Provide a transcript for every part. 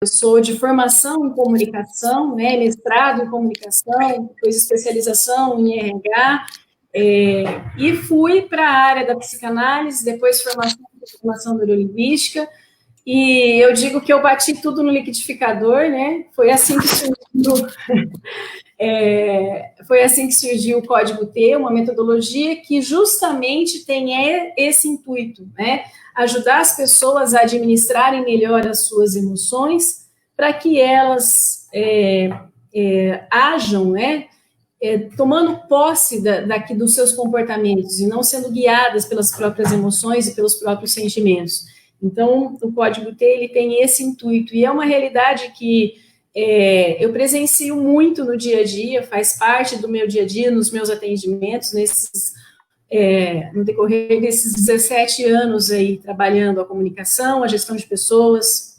Eu sou de formação em comunicação, né, mestrado em comunicação, depois especialização em RH, e fui para a área da psicanálise, depois formação neurolinguística, e eu digo que eu bati tudo no liquidificador, né? Foi assim que surgiu, foi assim que surgiu o Código T, uma metodologia que justamente tem esse intuito, né? Ajudar as pessoas a administrarem melhor as suas emoções, para que elas ajam, né? Tomando posse dos seus comportamentos e não sendo guiadas pelas próprias emoções e pelos próprios sentimentos. Então, o Código T, ele tem esse intuito, e é uma realidade que eu presencio muito no dia a dia, faz parte do meu dia a dia, nos meus atendimentos, no decorrer desses 17 anos aí, trabalhando a comunicação, a gestão de pessoas,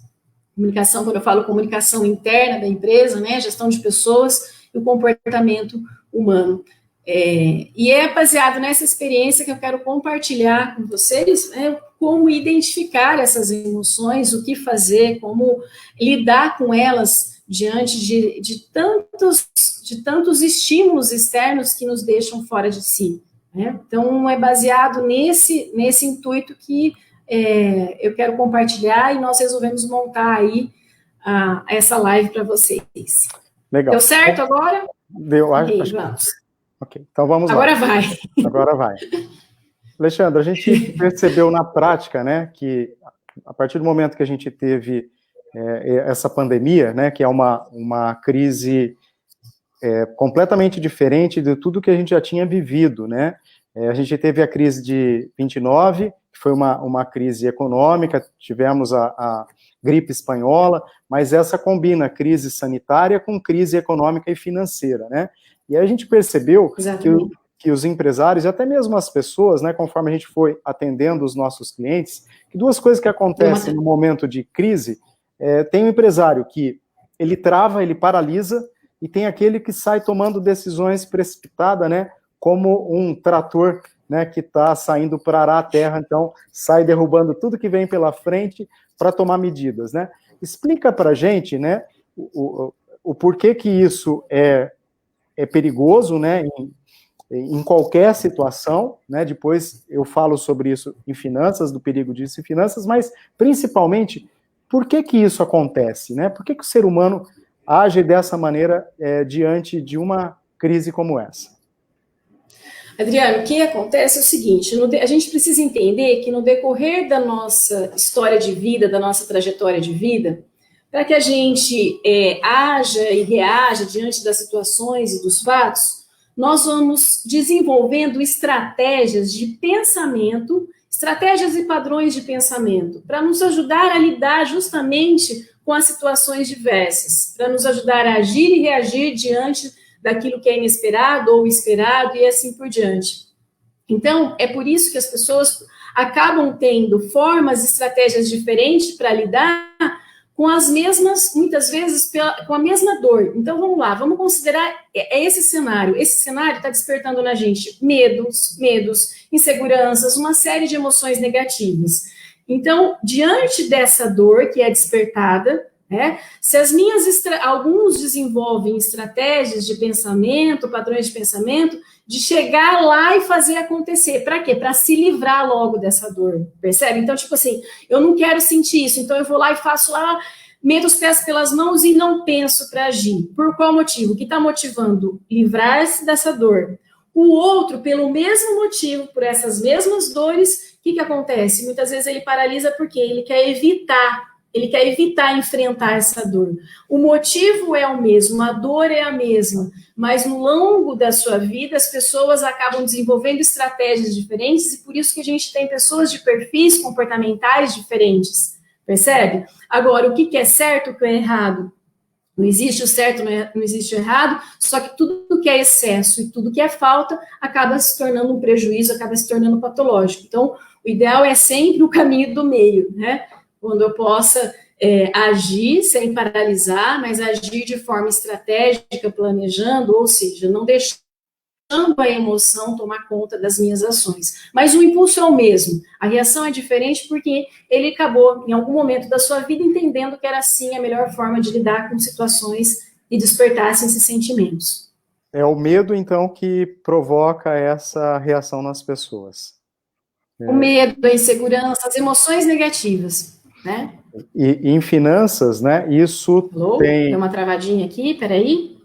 comunicação, quando eu falo comunicação interna da empresa, né, gestão de pessoas e o comportamento humano. E é baseado nessa experiência que eu quero compartilhar com vocês, né, como identificar essas emoções, o que fazer, como lidar com elas diante de tantos estímulos externos que nos deixam fora de si. Né? Então, é baseado nesse intuito que eu quero compartilhar, e nós resolvemos montar aí essa live para vocês. Legal. Deu certo agora? Deu, acho que... Vamos. Ok, então vamos lá. Agora vai. Agora vai. Alexandre, a gente percebeu na prática, né, que a partir do momento que a gente teve essa pandemia, né, que é uma crise completamente diferente de tudo que a gente já tinha vivido, né, a gente teve a crise de 29, que foi uma crise econômica, tivemos a gripe espanhola, mas essa combina crise sanitária com crise econômica e financeira, né, e aí a gente percebeu que os empresários, e até mesmo as pessoas, né, conforme a gente foi atendendo os nossos clientes, que duas coisas que acontecem no momento de crise, tem um empresário que ele trava, ele paralisa, e tem aquele que sai tomando decisões precipitadas, né, como um trator, né, que está saindo para arar a terra, então sai derrubando tudo que vem pela frente para tomar medidas, né. Explica para a gente, né, o porquê que isso é perigoso, né, em qualquer situação, né, depois eu falo sobre isso em finanças, do perigo disso em finanças, mas principalmente, por que que isso acontece, né, por que que o ser humano age dessa maneira diante de uma crise como essa? Adriano, o que acontece é o seguinte, a gente precisa entender que no decorrer da nossa história de vida, da nossa trajetória de vida, para que a gente haja e reaja diante das situações e dos fatos, nós vamos desenvolvendo estratégias de pensamento, estratégias e padrões de pensamento, para nos ajudar a lidar justamente com as situações diversas, para nos ajudar a agir e reagir diante daquilo que é inesperado ou esperado e assim por diante. Então, é por isso que as pessoas acabam tendo formas, estratégias diferentes para lidar com as mesmas, muitas vezes, com a mesma dor. Então, vamos lá, vamos considerar esse cenário. Esse cenário está despertando na gente medos, inseguranças, uma série de emoções negativas. Então, diante dessa dor que é despertada, se alguns desenvolvem estratégias de pensamento, padrões de pensamento, de chegar lá e fazer acontecer. Para quê? Para se livrar logo dessa dor, percebe? Então, tipo assim, eu não quero sentir isso, então eu vou lá e faço lá, meto os pés pelas mãos e não penso para agir. Por qual motivo? O que está motivando? Livrar-se dessa dor. O outro, pelo mesmo motivo, por essas mesmas dores, o que acontece? Muitas vezes ele paralisa porque ele quer evitar enfrentar essa dor. O motivo é o mesmo, a dor é a mesma, mas no longo da sua vida as pessoas acabam desenvolvendo estratégias diferentes, e por isso que a gente tem pessoas de perfis comportamentais diferentes, percebe? Agora, o que é certo, o que é errado? Não existe o certo, não existe o errado, só que tudo que é excesso e tudo que é falta acaba se tornando um prejuízo, acaba se tornando patológico. Então, o ideal é sempre o caminho do meio, né? Quando eu possa agir sem paralisar, mas agir de forma estratégica, planejando, ou seja, não deixar a emoção tomar conta das minhas ações. Mas o impulso é o mesmo. A reação é diferente porque ele acabou, em algum momento da sua vida, entendendo que era assim a melhor forma de lidar com situações e despertassem esses sentimentos. É o medo, então, que provoca essa reação nas pessoas. O medo, a insegurança, as emoções negativas, né? E em finanças, né, isso Alô? tem... Deu uma travadinha aqui, peraí.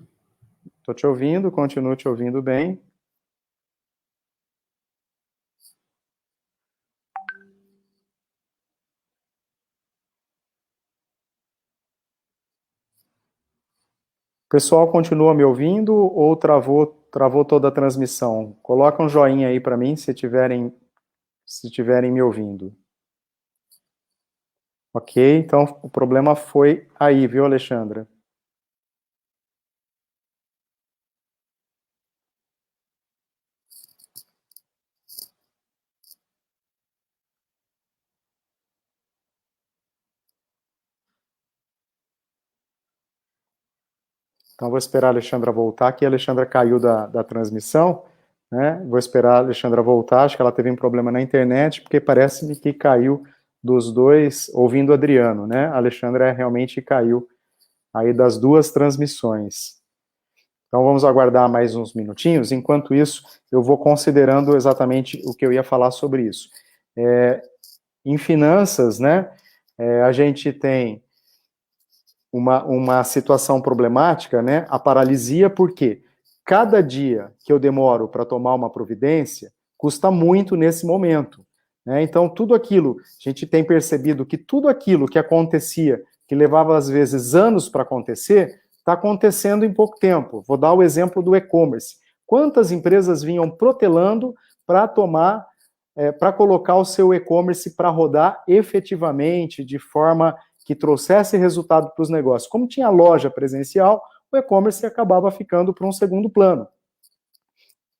Estou te ouvindo, continuo te ouvindo bem. O pessoal continua me ouvindo ou travou toda a transmissão? Coloca um joinha aí para mim se tiverem me ouvindo. Ok, então o problema foi aí, viu, Alexandra? Então vou esperar a Alexandra voltar, que a Alexandra caiu da transmissão, né? Vou esperar a Alexandra voltar, acho que ela teve um problema na internet, porque parece-me que caiu dos dois, ouvindo o Adriano, né? A Alexandra realmente caiu aí das duas transmissões. Então vamos aguardar mais uns minutinhos, enquanto isso eu vou considerando exatamente o que eu ia falar sobre isso. Em finanças, né, a gente tem uma situação problemática, né, a paralisia, porque cada dia que eu demoro para tomar uma providência, custa muito nesse momento, né? Então tudo aquilo, a gente tem percebido que tudo aquilo que acontecia, que levava às vezes anos para acontecer, está acontecendo em pouco tempo. Vou dar o exemplo do e-commerce. Quantas empresas vinham protelando para para colocar o seu e-commerce para rodar efetivamente, de forma que trouxesse resultado para os negócios. Como tinha loja presencial, o e-commerce acabava ficando para um segundo plano.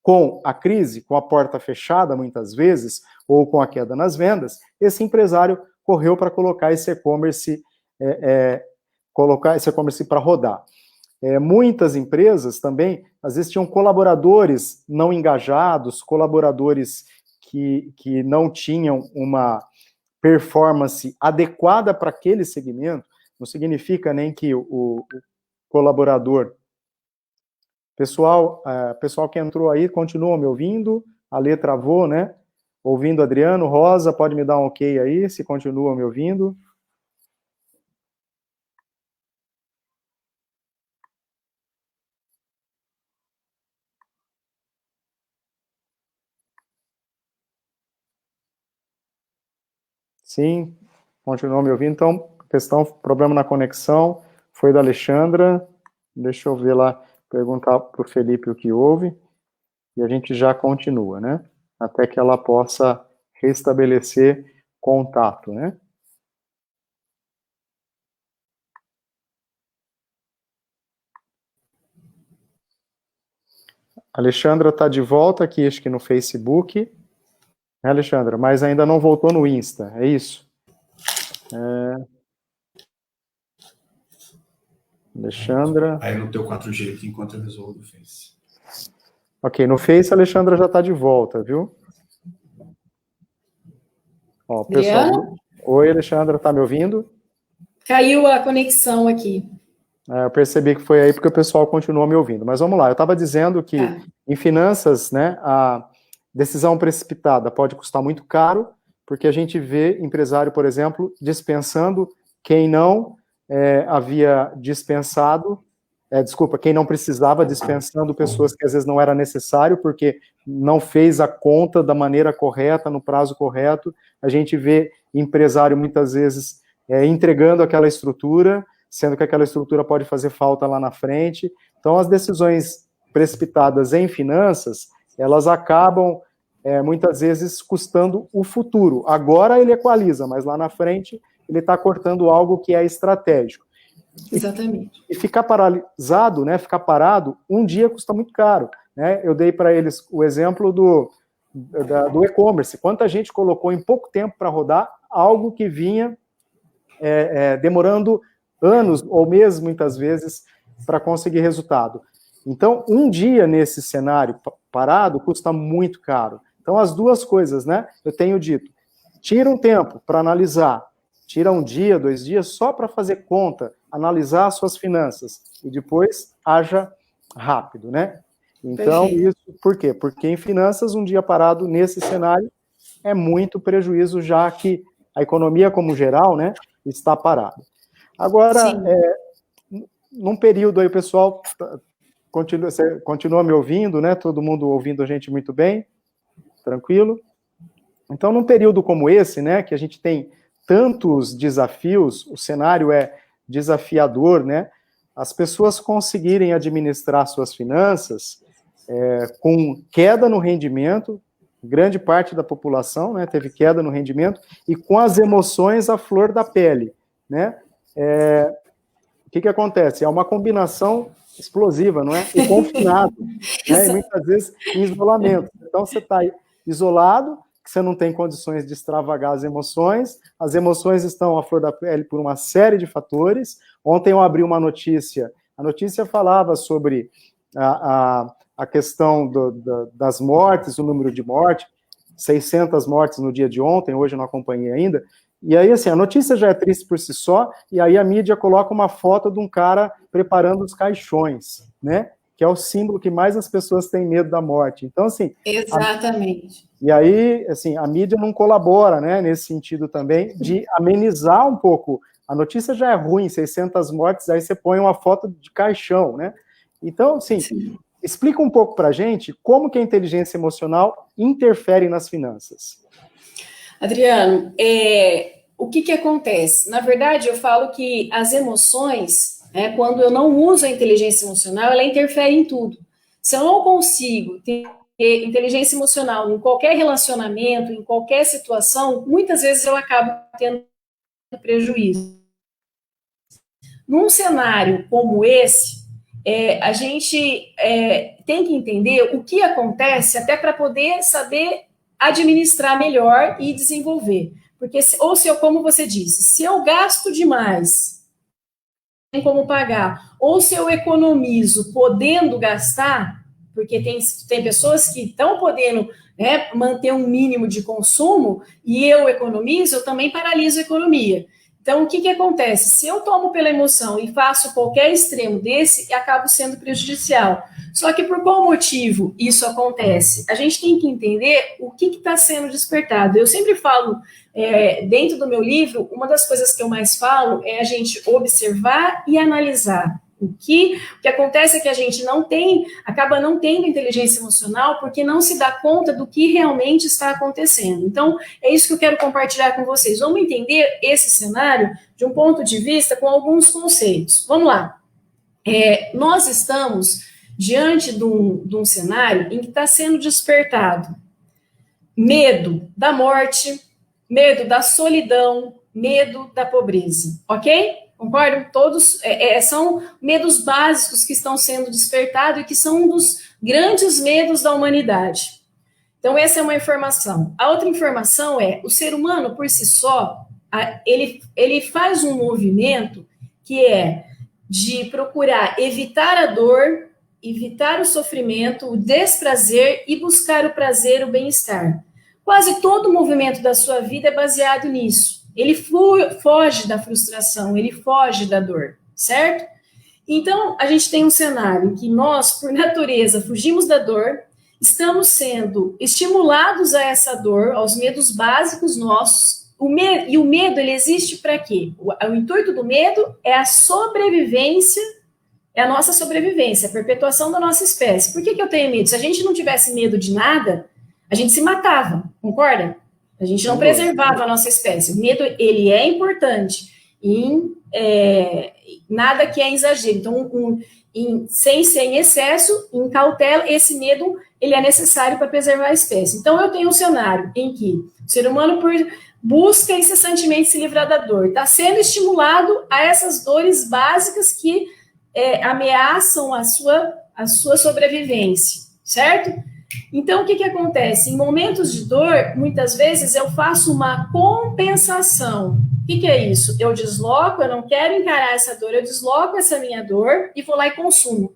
Com a crise, com a porta fechada muitas vezes, ou com a queda nas vendas, esse empresário correu para colocar esse e-commerce para rodar. Muitas empresas também, às vezes, tinham colaboradores não engajados, colaboradores que não tinham uma performance adequada para aquele segmento. Não significa nem que o colaborador... Pessoal que entrou aí, continua me ouvindo? A Lê travou, né? Ouvindo Adriano, Rosa, pode me dar um ok aí, se continua me ouvindo? Sim, continua me ouvindo. Então, problema na conexão, foi da Alexandra. Deixa eu ver lá, perguntar para o Felipe o que houve. E a gente já continua, né? Até que ela possa restabelecer contato, né? A Alexandra está de volta aqui, acho que no Facebook. É, Alexandra, mas ainda não voltou no Insta, é isso? Alexandra... Aí no teu 4G aqui, enquanto eu resolvo o Face. Ok, no Face a Alexandra já está de volta, viu? Ó, pessoal... Oi, Alexandra, tá me ouvindo? Caiu a conexão aqui. Eu percebi que foi aí porque o pessoal continuou me ouvindo. Mas vamos lá, eu estava dizendo que em finanças, né, a decisão precipitada pode custar muito caro, porque a gente vê empresário, por exemplo, dispensando quem não havia dispensado, quem não precisava, dispensando pessoas que às vezes não era necessário, porque não fez a conta da maneira correta, no prazo correto. A gente vê empresário muitas vezes entregando aquela estrutura, sendo que aquela estrutura pode fazer falta lá na frente. Então, as decisões precipitadas em finanças, elas acabam, muitas vezes, custando o futuro. Agora ele equaliza, mas lá na frente ele está cortando algo que é estratégico. Exatamente. E ficar paralisado, né, ficar parado, um dia custa muito caro. Né? Eu dei para eles o exemplo do e-commerce. Quanta gente colocou em pouco tempo para rodar algo que vinha demorando anos ou meses, muitas vezes, para conseguir resultado. Então, um dia nesse cenário parado custa muito caro. Então, as duas coisas, né? Eu tenho dito, tira um tempo para analisar, tira um dia, 2 dias, só para fazer conta, analisar as suas finanças, e depois haja rápido, né? Então, isso, por quê? Porque em finanças, um dia parado nesse cenário é muito prejuízo, já que a economia como geral, né, está parada. Agora, num período aí, o pessoal continua me ouvindo, né, todo mundo ouvindo a gente muito bem, tranquilo. Então, num período como esse, né, que a gente tem tantos desafios, o cenário é desafiador, né, as pessoas conseguirem administrar suas finanças com queda no rendimento, grande parte da população, né, teve queda no rendimento, e com as emoções à flor da pele, né? O que acontece? É uma combinação explosiva, não é? E confinado, né? E muitas vezes em isolamento. Então, você está isolado, você não tem condições de extravagar as emoções estão à flor da pele por uma série de fatores. Ontem eu abri uma notícia, a notícia falava sobre a questão das mortes, o número de mortes, 600 mortes no dia de ontem, hoje eu não acompanhei ainda, e aí, assim, a notícia já é triste por si só, e aí a mídia coloca uma foto de um cara preparando os caixões, né, que é o símbolo que mais as pessoas têm medo da morte. Então, assim... Exatamente. E aí, assim, a mídia não colabora, né, nesse sentido também, de amenizar um pouco. A notícia já é ruim, 600 mortes, aí você põe uma foto de caixão, né? Então, assim, explica um pouco pra gente como que a inteligência emocional interfere nas finanças. Adriano, o que acontece? Na verdade, eu falo que as emoções, quando eu não uso a inteligência emocional, ela interfere em tudo. Se eu não consigo ter inteligência emocional em qualquer relacionamento, em qualquer situação, muitas vezes eu acabo tendo prejuízo. Num cenário como esse, a gente tem que entender o que acontece até para poder saber administrar melhor e desenvolver. Porque, como você disse, se eu gasto demais, tem como pagar, ou se eu economizo podendo gastar, porque tem pessoas que estão podendo, né, manter um mínimo de consumo, e eu economizo, eu também paraliso a economia. Então, o que acontece? Se eu tomo pela emoção e faço qualquer extremo desse, acabo sendo prejudicial. Só que por qual motivo isso acontece? A gente tem que entender o que está sendo despertado. Eu sempre falo, dentro do meu livro, uma das coisas que eu mais falo é a gente observar e analisar. O que acontece é que a gente acaba não tendo inteligência emocional porque não se dá conta do que realmente está acontecendo. Então, é isso que eu quero compartilhar com vocês. Vamos entender esse cenário de um ponto de vista com alguns conceitos. Vamos lá. Nós estamos diante de um cenário em que está sendo despertado medo da morte, medo da solidão, medo da pobreza, ok? Concordam? Todos são medos básicos que estão sendo despertados e que são um dos grandes medos da humanidade. Então, essa é uma informação. A outra informação é, o ser humano, por si só, ele faz um movimento que é de procurar evitar a dor, evitar o sofrimento, o desprazer e buscar o prazer, o bem-estar. Quase todo o movimento da sua vida é baseado nisso. Ele foge da frustração, ele foge da dor, certo? Então, a gente tem um cenário em que nós, por natureza, fugimos da dor, estamos sendo estimulados a essa dor, aos medos básicos nossos. E o medo, ele existe para quê? O intuito do medo é a sobrevivência, é a nossa sobrevivência, a perpetuação da nossa espécie. Por que eu tenho medo? Se a gente não tivesse medo de nada, a gente se matava, concorda? A gente não preservava a nossa espécie. O medo, ele é importante, nada que é exagero. Então, sem ser em excesso, em cautela, esse medo, ele é necessário para preservar a espécie. Então, eu tenho um cenário em que o ser humano busca incessantemente se livrar da dor, está sendo estimulado a essas dores básicas que ameaçam a sua sobrevivência, certo? Então, o que acontece? Em momentos de dor, muitas vezes eu faço uma compensação. O que é isso? Eu desloco, eu não quero encarar essa dor, eu desloco essa minha dor e vou lá e consumo.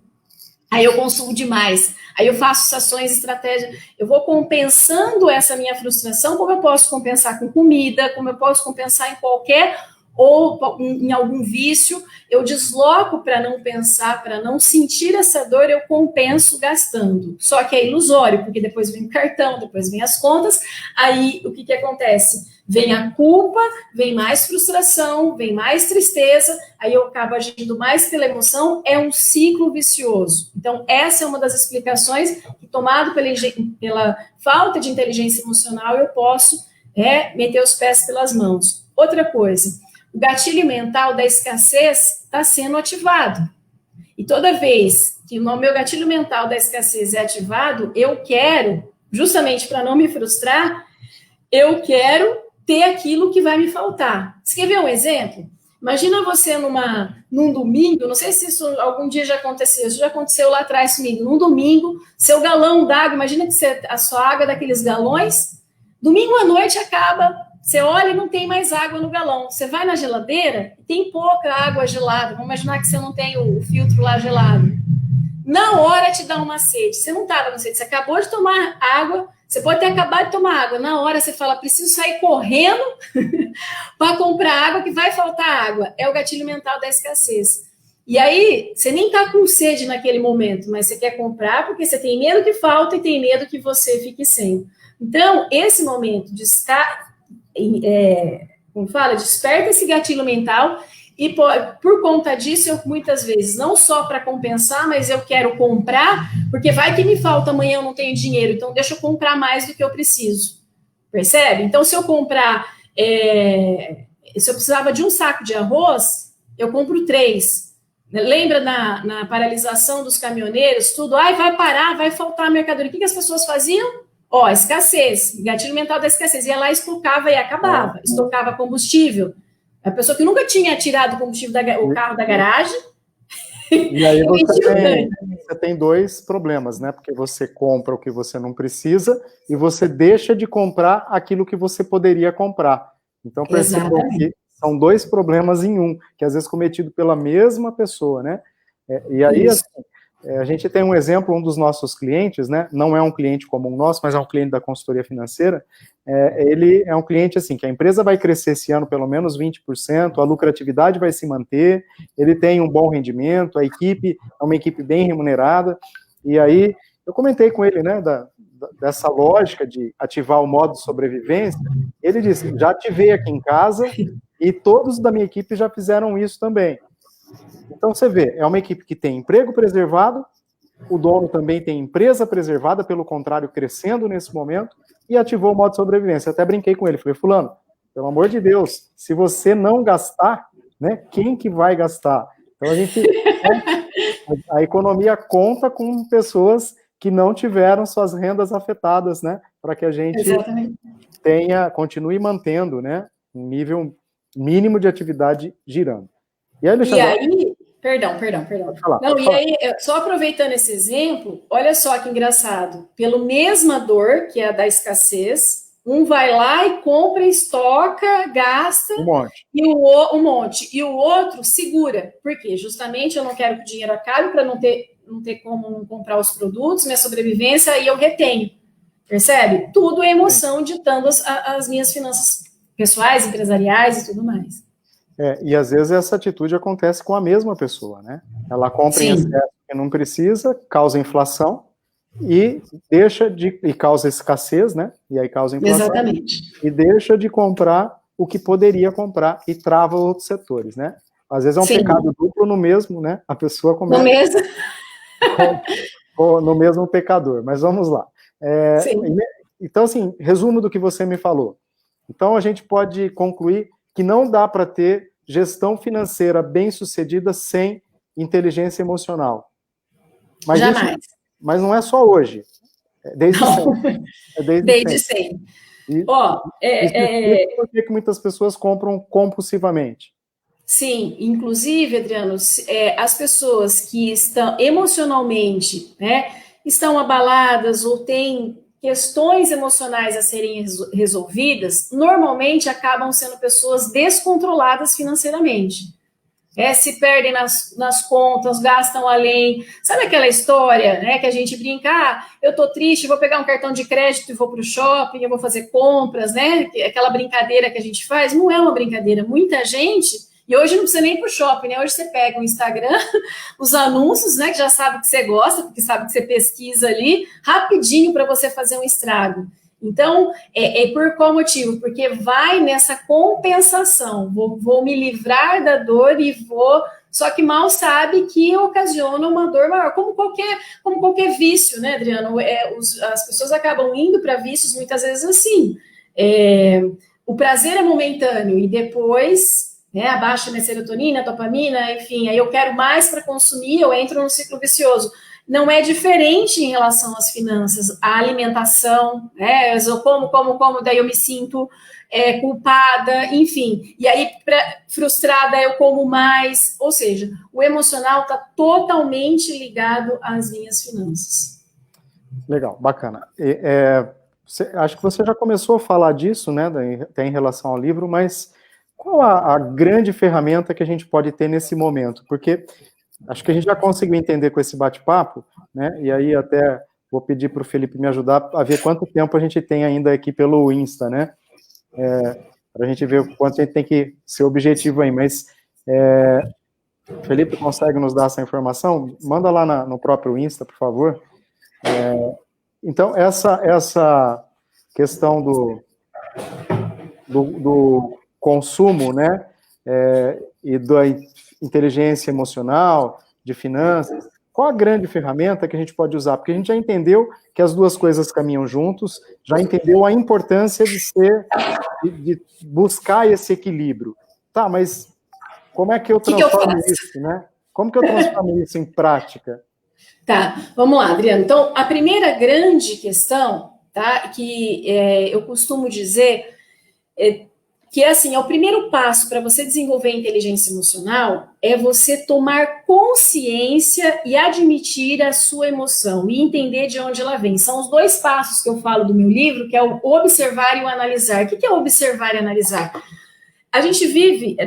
Aí eu consumo demais, aí eu faço ações, estratégias, eu vou compensando essa minha frustração, como eu posso compensar com comida, como eu posso compensar em qualquer, ou em algum vício, eu desloco para não pensar, para não sentir essa dor, eu compenso gastando. Só que é ilusório, porque depois vem o cartão, depois vem as contas, aí o que acontece? Vem a culpa, vem mais frustração, vem mais tristeza, aí eu acabo agindo mais pela emoção, é um ciclo vicioso. Então, essa é uma das explicações que, tomado pela falta de inteligência emocional, eu posso meter os pés pelas mãos. Outra coisa, o gatilho mental da escassez está sendo ativado. E toda vez que o meu gatilho mental da escassez é ativado, eu quero, justamente para não me frustrar, eu quero ter aquilo que vai me faltar. Você quer ver um exemplo? Imagina você num domingo, não sei se isso algum dia já aconteceu, isso já aconteceu lá atrás comigo, num domingo, seu galão d'água, imagina que a sua água é daqueles galões, domingo à noite acaba, você olha e não tem mais água no galão, você vai na geladeira e tem pouca água gelada, vamos imaginar que você não tem o filtro lá gelado. Na hora te dá uma sede, você não estava com sede, você acabou de tomar água, você pode ter acabado de tomar água, na hora você fala, preciso sair correndo para comprar água, que vai faltar água. É o gatilho mental da escassez. E aí, você nem está com sede naquele momento, mas você quer comprar porque você tem medo que falta e tem medo que você fique sem. Então, esse momento de estar, como fala, desperta esse gatilho mental. E por conta disso, eu muitas vezes, não só para compensar, mas eu quero comprar, porque vai que me falta amanhã, eu não tenho dinheiro, então deixa eu comprar mais do que eu preciso. Percebe? Então, se eu comprar, se eu precisava de um saco de arroz, eu compro 3. Lembra na paralisação dos caminhoneiros, tudo, vai parar, vai faltar mercadoria. O que as pessoas faziam? Escassez, gatilho mental da escassez. Ia lá, estocava e acabava. Estocava combustível. A pessoa que nunca tinha tirado o combustível o carro da garagem. E aí você tem 2 problemas, né? Porque você compra o que você não precisa e você deixa de comprar aquilo que você poderia comprar. Então, percebam que são 2 problemas em um, que às vezes cometido pela mesma pessoa, né? E aí, assim, a gente tem um exemplo, um dos nossos clientes, né? Não é um cliente comum nosso, mas é um cliente da consultoria financeira. Ele é um cliente, assim, que a empresa vai crescer esse ano pelo menos 20%, a lucratividade vai se manter, ele tem um bom rendimento, a equipe é uma equipe bem remunerada, e aí eu comentei com ele, né, dessa lógica de ativar o modo sobrevivência. Ele disse, já ativei aqui em casa e todos da minha equipe já fizeram isso também. Então, você vê, é uma equipe que tem emprego preservado, o dono também tem empresa preservada, pelo contrário, crescendo nesse momento, e ativou o modo sobrevivência. Eu até brinquei com ele, falei, fulano, pelo amor de Deus, se você não gastar, né, quem que vai gastar? Então, a economia conta com pessoas que não tiveram suas rendas afetadas, né, para que a gente continue mantendo, né, um nível mínimo de atividade girando. E aí, Alexandre, Perdão. E aí, só aproveitando esse exemplo, olha só que engraçado. Pela mesma dor, que é a da escassez, um vai lá e compra, estoca, gasta um monte. E o outro segura. Por quê? Justamente eu não quero que o dinheiro acabe para não ter como não comprar os produtos, minha sobrevivência, e eu retenho. Percebe? Tudo é emoção ditando as minhas finanças pessoais, empresariais e tudo mais. E às vezes essa atitude acontece com a mesma pessoa, né? Ela compra em excesso que não precisa, causa inflação e causa escassez, né? E aí causa inflação. Exatamente. E deixa de comprar o que poderia comprar e trava outros setores, né? Às vezes é um pecado duplo no mesmo, né? A pessoa começa no mesmo pecador. Mas vamos lá. Então, assim, resumo do que você me falou. Então, a gente pode concluir que não dá para ter gestão financeira bem-sucedida sem inteligência emocional. Mas jamais. Mas não é só hoje. Desde sempre. Desde sempre. Por que muitas pessoas compram compulsivamente? Sim, inclusive, Adriano, as pessoas que estão emocionalmente, né, estão abaladas ou têm questões emocionais a serem resolvidas, normalmente acabam sendo pessoas descontroladas financeiramente. se perdem nas contas, gastam além. Sabe aquela história, né, que a gente brinca, eu tô triste, vou pegar um cartão de crédito e vou para o shopping, eu vou fazer compras, né? Aquela brincadeira que a gente faz, não é uma brincadeira. Muita gente, e hoje não precisa nem ir para o shopping, né? Hoje você pega o Instagram, os anúncios, né, que já sabe que você gosta, porque sabe que você pesquisa ali, rapidinho para você fazer um estrago. Então, por qual motivo? Porque vai nessa compensação, vou me livrar da dor e vou... Só que mal sabe que ocasiona uma dor maior, como qualquer vício, né, Adriano? As pessoas acabam indo para vícios muitas vezes assim. O prazer é momentâneo e depois, né, abaixa minha serotonina, dopamina, enfim, aí eu quero mais para consumir, eu entro num ciclo vicioso. Não é diferente em relação às finanças, a alimentação, né? Eu como, daí eu me sinto culpada, enfim. E aí, frustrada, eu como mais. Ou seja, o emocional está totalmente ligado às minhas finanças. Legal, bacana. Acho que você já começou a falar disso, né, até em relação ao livro, mas qual a grande ferramenta que a gente pode ter nesse momento? Porque acho que a gente já conseguiu entender com esse bate-papo, né? E aí até vou pedir para o Felipe me ajudar a ver quanto tempo a gente tem ainda aqui pelo Insta, né? Para a gente ver o quanto a gente tem que ser objetivo aí. Mas Felipe consegue nos dar essa informação? Manda lá no próprio Insta, por favor. Então, essa questão do consumo, né? E da inteligência emocional, de finanças, qual a grande ferramenta que a gente pode usar? Porque a gente já entendeu que as duas coisas caminham juntos, já entendeu a importância de buscar esse equilíbrio. Tá, mas como é que eu transformo isso, né? Como que eu transformo isso em prática? Tá, vamos lá, Adriano. Então, a primeira grande questão, tá, que eu costumo dizer que assim, o primeiro passo para você desenvolver a inteligência emocional é você tomar consciência e admitir a sua emoção e entender de onde ela vem. São os dois passos que eu falo do meu livro, que é o observar e o analisar. O que é observar e analisar? A gente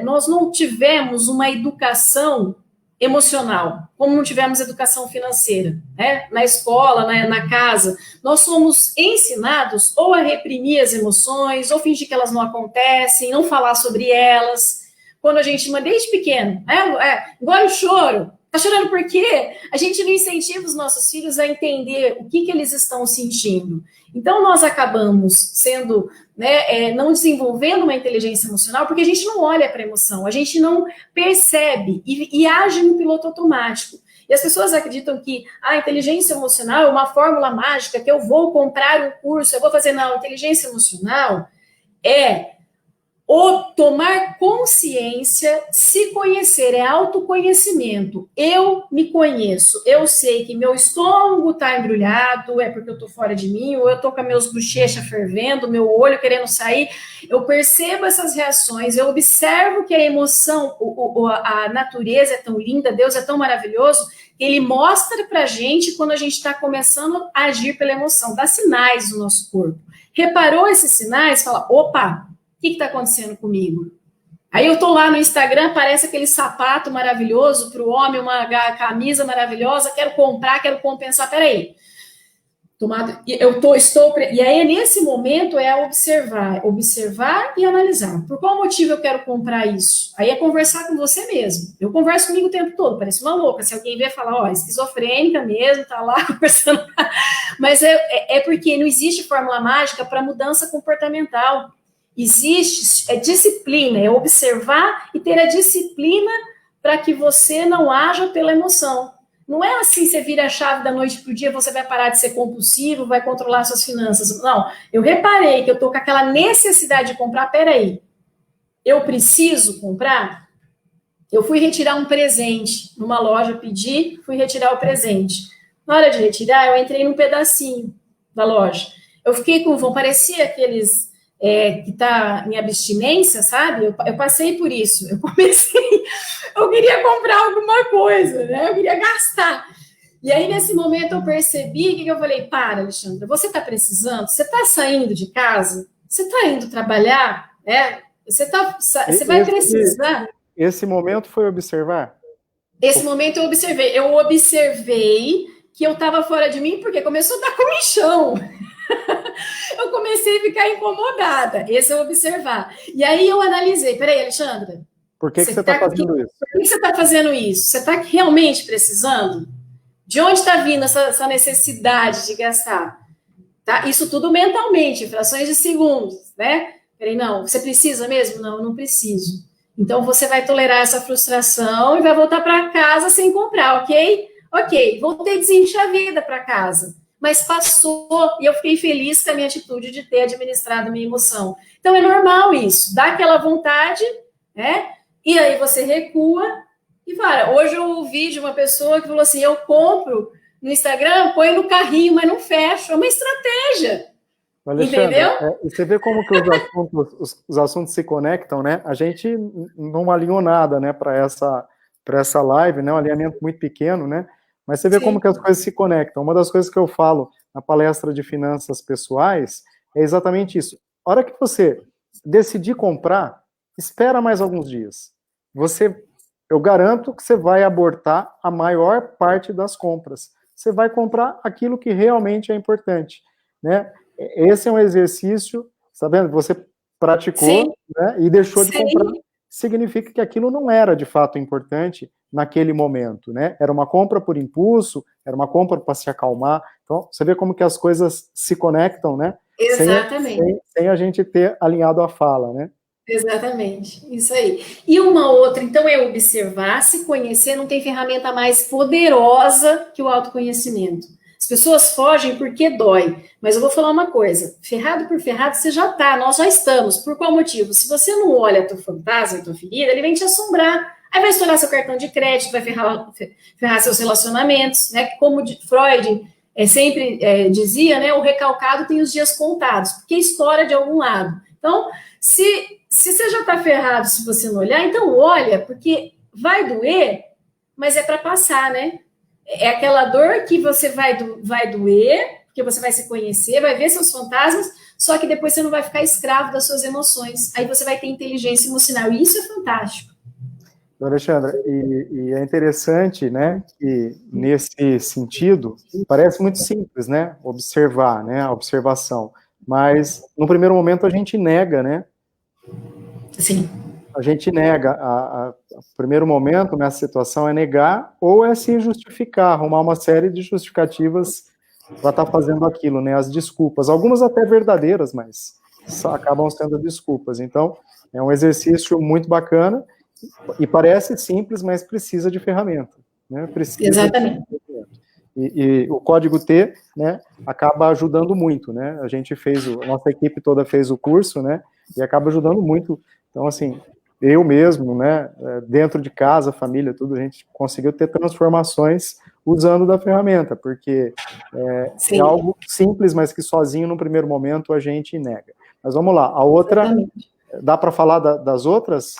nós não tivemos uma educação emocional, como não tivemos educação financeira, né? Na escola, na casa, nós somos ensinados ou a reprimir as emoções, ou fingir que elas não acontecem, não falar sobre elas. Quando a gente, desde pequeno, engole o choro, tá chorando por quê? A gente não incentiva os nossos filhos a entender o que eles estão sentindo. Então, nós acabamos sendo, não desenvolvendo uma inteligência emocional, porque a gente não olha para a emoção, a gente não percebe e age no piloto automático. E as pessoas acreditam que a inteligência emocional é uma fórmula mágica, que eu vou comprar um curso, eu vou fazer. Não, inteligência emocional é tomar consciência, se conhecer, é autoconhecimento. Eu me conheço, eu sei que meu estômago está embrulhado, é porque eu estou fora de mim, ou eu estou com as meus bochechas fervendo, meu olho querendo sair. Eu percebo essas reações, eu observo que a emoção, a natureza é tão linda, Deus é tão maravilhoso, que Ele mostra pra gente quando a gente está começando a agir pela emoção, dá sinais no nosso corpo. Reparou esses sinais? Fala, opa, o que está acontecendo comigo? Aí eu estou lá no Instagram, aparece aquele sapato maravilhoso para o homem, uma camisa maravilhosa, quero comprar, quero compensar. Peraí. E aí, nesse momento, observar e analisar. Por qual motivo eu quero comprar isso? Aí é conversar com você mesmo. Eu converso comigo o tempo todo, parece uma louca. Se alguém vier falar, esquizofrênica mesmo, tá lá conversando. Mas é porque não existe fórmula mágica para mudança comportamental. Existe disciplina, é observar e ter a disciplina para que você não haja pela emoção. Não é assim, você vira a chave da noite para o dia, você vai parar de ser compulsivo, vai controlar suas finanças. Não, eu reparei que eu estou com aquela necessidade de comprar, peraí, eu preciso comprar? Eu fui retirar um presente numa loja, fui retirar o presente. Na hora de retirar, eu entrei num pedacinho da loja. Eu fiquei com fome, parecia aqueles... que está em abstinência, sabe? Eu passei por isso. Eu queria comprar alguma coisa, né? Eu queria gastar. E aí, nesse momento, eu percebi que eu falei, para, Alexandra, você está precisando? Você está saindo de casa? Você está indo trabalhar? Você vai precisar? esse momento foi observar? Esse momento eu observei que eu estava fora de mim, porque começou a dar comichão. Eu comecei a ficar incomodada. Esse é observar. E aí eu analisei, peraí, Alexandra, Por que você está fazendo isso? Por que você está fazendo isso? Você está realmente precisando? De onde está vindo essa necessidade de gastar? Tá? Isso tudo mentalmente, frações de segundos, né? Peraí, não, você precisa mesmo? Não, eu não preciso. Então você vai tolerar essa frustração e vai voltar para casa sem comprar, ok? Ok, voltei desencher a vida para casa. Mas passou e eu fiquei feliz com a minha atitude de ter administrado a minha emoção. Então é normal isso, dá aquela vontade, né? E aí você recua e para. Hoje eu ouvi de uma pessoa que falou assim: eu compro no Instagram, põe no carrinho, mas não fecho. É uma estratégia. Alexandre, entendeu? Você vê como que os assuntos se conectam, né? A gente não alinhou nada, né, para essa live, né? Um alinhamento muito pequeno, né? Mas você vê como que as coisas se conectam. Uma das coisas que eu falo na palestra de finanças pessoais é exatamente isso. A hora que você decidir comprar, espera mais alguns dias. Eu garanto que você vai abortar a maior parte das compras. Você vai comprar aquilo que realmente é importante, né? Esse é um exercício, tá vendo? Você praticou, né, e deixou de comprar. Significa que aquilo não era de fato importante naquele momento, né? Era uma compra por impulso, era uma compra para se acalmar. Então, você vê como que as coisas se conectam, né? Exatamente. Sem a gente ter alinhado a fala, né? Exatamente, isso aí. E uma outra, então, é observar, se conhecer, não tem ferramenta mais poderosa que o autoconhecimento. As pessoas fogem porque dói, mas eu vou falar uma coisa, ferrado por ferrado você já tá, nós já estamos. Por qual motivo? Se você não olha teu fantasma, tua ferida, ele vem te assombrar. Aí vai estourar seu cartão de crédito, vai ferrar seus relacionamentos, né? Como Freud sempre dizia, né? O recalcado tem os dias contados, porque estoura de algum lado. Então, se você já está ferrado, se você não olhar, então olha, porque vai doer, mas é para passar, né? É aquela dor que você vai doer, porque você vai se conhecer, vai ver seus fantasmas, só que depois você não vai ficar escravo das suas emoções. Aí você vai ter inteligência emocional, e isso é fantástico. Alexandra, e é interessante, né, que nesse sentido, parece muito simples, né, observar, né, a observação, mas no primeiro momento a gente nega, né? Sim. A gente nega, o primeiro momento nessa situação é negar ou é se justificar, arrumar uma série de justificativas para estar fazendo aquilo, né, as desculpas, algumas até verdadeiras, mas acabam sendo desculpas. Então, é um exercício muito bacana e parece simples, mas precisa de ferramenta, né? Precisa. Exatamente. E o código T, né, acaba ajudando muito, né? A gente a nossa equipe toda fez o curso, né? E acaba ajudando muito. Então, assim, eu mesmo, né, dentro de casa, família, tudo, a gente conseguiu ter transformações usando da ferramenta, porque é algo simples, mas que sozinho, no primeiro momento, a gente nega. Mas vamos lá, a outra... Exatamente. Dá para falar das outras,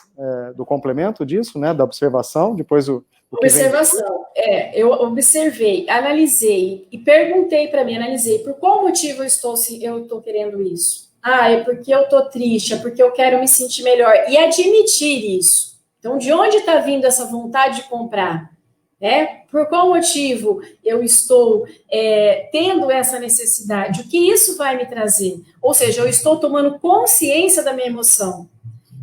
do complemento disso, né, da observação, depois observação, eu observei, analisei e perguntei para mim, analisei, por qual motivo eu estou querendo isso? É porque eu estou triste, é porque eu quero me sentir melhor, e admitir isso. Então, de onde está vindo essa vontade de comprar? Por qual motivo eu estou tendo essa necessidade? O que isso vai me trazer? Ou seja, eu estou tomando consciência da minha emoção.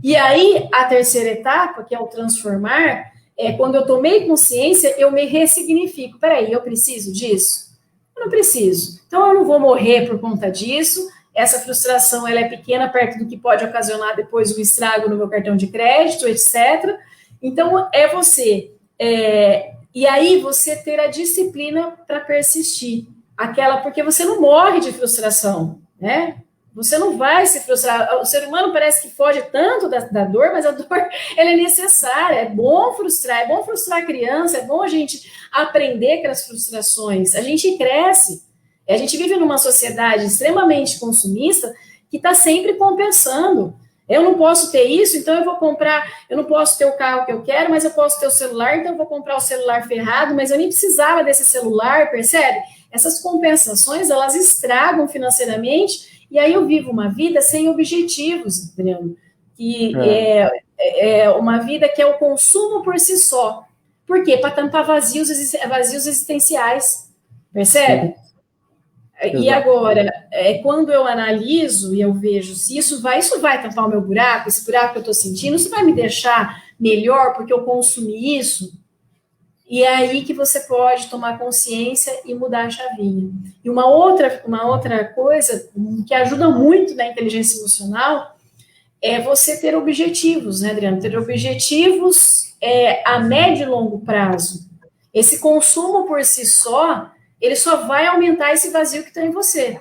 E aí, a terceira etapa, que é o transformar, quando eu tomei consciência, eu me ressignifico. Peraí, eu preciso disso? Eu não preciso. Então, eu não vou morrer por conta disso. Essa frustração ela é pequena perto do que pode ocasionar depois um estrago no meu cartão de crédito, etc. Então, você... E aí você ter a disciplina para persistir. Porque você não morre de frustração, né? Você não vai se frustrar. O ser humano parece que foge tanto da dor, mas a dor ela é necessária. É bom frustrar a criança, é bom a gente aprender com as frustrações. A gente cresce. A gente vive numa sociedade extremamente consumista que está sempre compensando. Eu não posso ter isso, então eu vou comprar. Eu não posso ter o carro que eu quero, mas eu posso ter o celular, então eu vou comprar o celular ferrado, mas eu nem precisava desse celular, percebe? Essas compensações, elas estragam financeiramente, e aí eu vivo uma vida sem objetivos, Adriano. uma vida que é o consumo por si só. Por quê? Para tampar vazios existenciais, percebe? E agora, quando eu analiso e eu vejo se isso vai tampar o meu buraco, esse buraco que eu estou sentindo, isso vai me deixar melhor porque eu consumi isso, e é aí que você pode tomar consciência e mudar a chavinha. E uma outra coisa que ajuda muito na inteligência emocional é você ter objetivos, né, Adriano? Ter objetivos a médio e longo prazo. Esse consumo por si só, ele só vai aumentar esse vazio que está em você.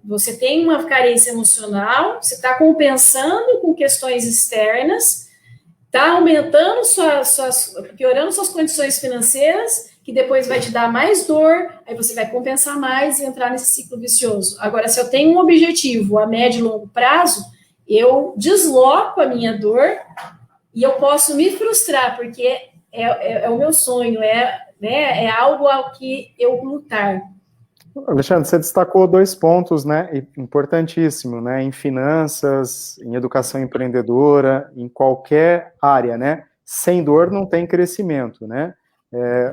Você tem uma carência emocional, você está compensando com questões externas, está aumentando piorando suas condições financeiras, que depois vai te dar mais dor, aí você vai compensar mais e entrar nesse ciclo vicioso. Agora, se eu tenho um objetivo a médio e longo prazo, eu desloco a minha dor e eu posso me frustrar, porque é o meu sonho, é algo ao que eu lutar. Alexandre, você destacou 2 pontos, né, importantíssimos, né, em finanças, em educação empreendedora, em qualquer área, né, sem dor não tem crescimento, né,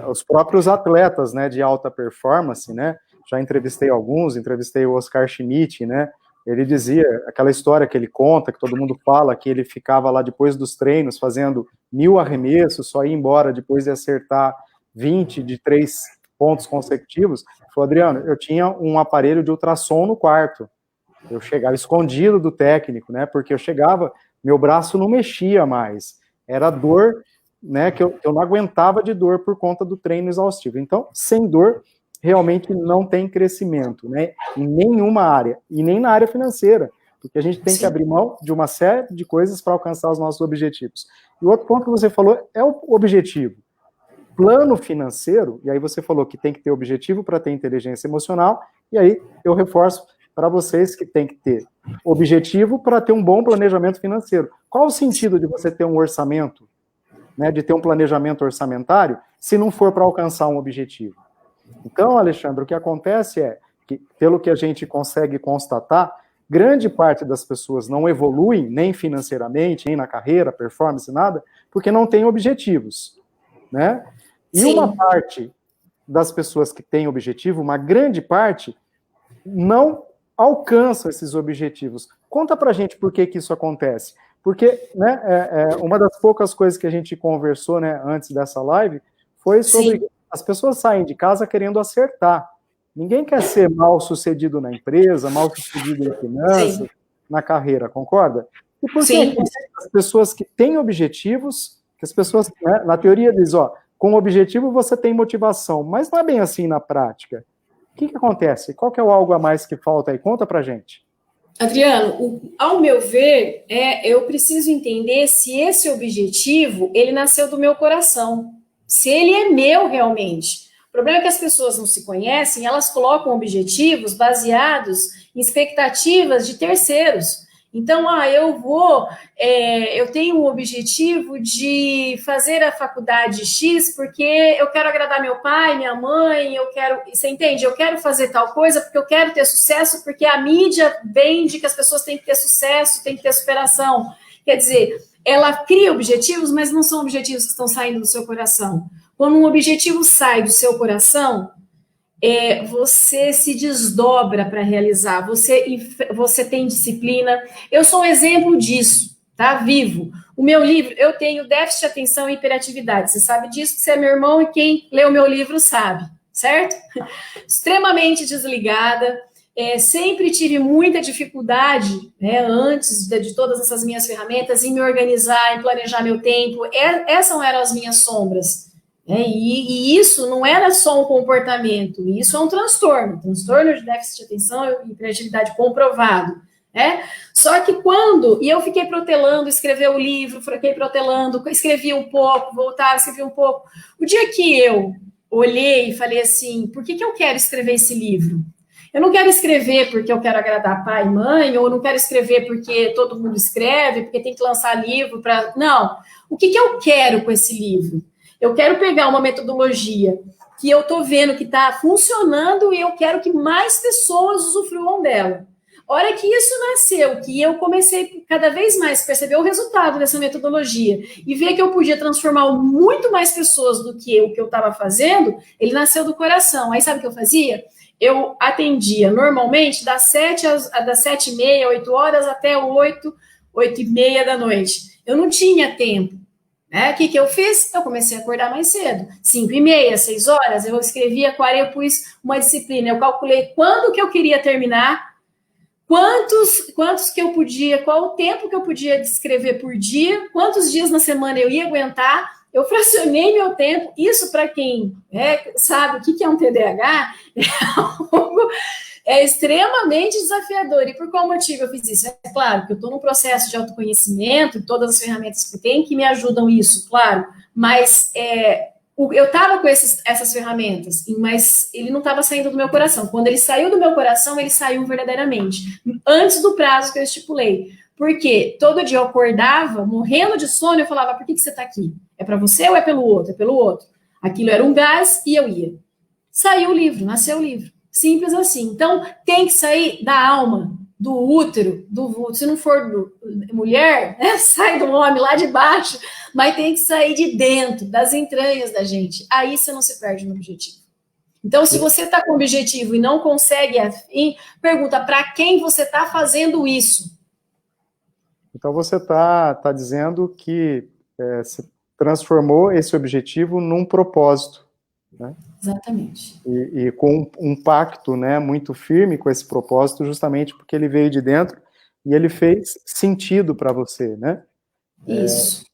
os próprios atletas, né, de alta performance, né, já entrevistei o Oscar Schmidt, né, ele dizia, aquela história que ele conta, que todo mundo fala, que ele ficava lá depois dos treinos fazendo 1000 arremessos, só ia embora depois de acertar 20 de 3 pontos consecutivos. Falou, Adriano, eu tinha um aparelho de ultrassom no quarto. Eu chegava escondido do técnico, né? Porque eu chegava, meu braço não mexia mais. Era dor, né? Que eu não aguentava de dor por conta do treino exaustivo. Então, sem dor, realmente não tem crescimento, né? Em nenhuma área, e nem na área financeira, porque a gente tem que abrir mão de uma série de coisas para alcançar os nossos objetivos. E o outro ponto que você falou é o objetivo. Plano financeiro, e aí você falou que tem que ter objetivo para ter inteligência emocional, e aí eu reforço para vocês que tem que ter objetivo para ter um bom planejamento financeiro. Qual o sentido de você ter um orçamento, né, de ter um planejamento orçamentário, se não for para alcançar um objetivo? Então, Alexandre, o que acontece é que, pelo que a gente consegue constatar, grande parte das pessoas não evoluem, nem financeiramente, nem na carreira, performance, nada, porque não tem objetivos, né? E Sim. Uma parte das pessoas que têm objetivo, uma grande parte, não alcançam esses objetivos. Conta pra gente por que isso acontece. Porque, né, uma das poucas coisas que a gente conversou, né, antes dessa live foi sobre Sim. as pessoas saem de casa querendo acertar. Ninguém quer ser mal sucedido na empresa, mal sucedido em finanças, Sim. na carreira, concorda? E por que as pessoas que têm objetivos, que as pessoas, né, na teoria diz, com objetivo você tem motivação, mas não é bem assim na prática. O que acontece? Qual que é o algo a mais que falta aí? Conta pra gente. Adriano, ao meu ver, eu preciso entender se esse objetivo, ele nasceu do meu coração, se ele é meu realmente. O problema é que as pessoas não se conhecem, elas colocam objetivos baseados em expectativas de terceiros. Então, eu tenho o objetivo de fazer a faculdade X porque eu quero agradar meu pai, minha mãe, você entende? Eu quero fazer tal coisa porque eu quero ter sucesso, porque a mídia vende que as pessoas têm que ter sucesso, têm que ter superação. Quer dizer, ela cria objetivos, mas não são objetivos que estão saindo do seu coração. Quando um objetivo sai do seu coração, você se desdobra para realizar, você tem disciplina. Eu sou um exemplo disso, tá? Vivo. O meu livro, eu tenho déficit de atenção e hiperatividade. Você sabe disso, que você é meu irmão e quem lê o meu livro sabe, certo? Extremamente desligada, sempre tive muita dificuldade, né, antes de todas essas minhas ferramentas, em me organizar, em planejar meu tempo. Essas eram as minhas sombras. E isso não era só um comportamento, isso é um transtorno de déficit de atenção e hiperatividade comprovado, né? Só que eu fiquei protelando, escrevi o livro, fiquei protelando, escrevi um pouco, voltava, escrevi um pouco. O dia que eu olhei e falei assim, por que eu quero escrever esse livro? Eu não quero escrever porque eu quero agradar pai e mãe, ou não quero escrever porque todo mundo escreve, porque tem que lançar livro para... Não, o que eu quero com esse livro? Eu quero pegar uma metodologia que eu estou vendo que está funcionando e eu quero que mais pessoas usufruam dela. A hora que isso nasceu, que eu comecei cada vez mais a perceber o resultado dessa metodologia e ver que eu podia transformar muito mais pessoas do que o que eu estava fazendo, ele nasceu do coração. Aí sabe o que eu fazia? Eu atendia normalmente das 7h30, 8 horas até 8h30 da noite. Eu não tinha tempo. O que eu fiz? Eu comecei a acordar mais cedo. 5h30, 6 horas, eu escrevia eu pus uma disciplina. Eu calculei quando que eu queria terminar, quantos que eu podia, qual o tempo que eu podia escrever por dia, quantos dias na semana eu ia aguentar. Eu fracionei meu tempo. Isso, para quem sabe o que é um TDAH, é extremamente desafiador. E por qual motivo eu fiz isso? É claro que eu estou num processo de autoconhecimento, todas as ferramentas que tem que me ajudam isso, claro, mas eu estava com essas ferramentas, mas ele não estava saindo do meu coração. Quando ele saiu do meu coração, ele saiu verdadeiramente, antes do prazo que eu estipulei. Porque todo dia eu acordava, morrendo de sono, eu falava, por que você está aqui? É para você ou é pelo outro? É pelo outro. Aquilo era um gás e eu ia. Saiu o livro, nasceu o livro. Simples assim. Então, tem que sair da alma, do útero, se não for mulher, sai do homem lá de baixo, mas tem que sair de dentro, das entranhas da gente. Aí você não se perde no objetivo. Então, se você está com o objetivo e não consegue, pergunta para quem você está fazendo isso. Então, você está dizendo que se transformou esse objetivo num propósito, né? Exatamente. E com um pacto, né, muito firme com esse propósito, justamente porque ele veio de dentro e ele fez sentido para você, né? Isso.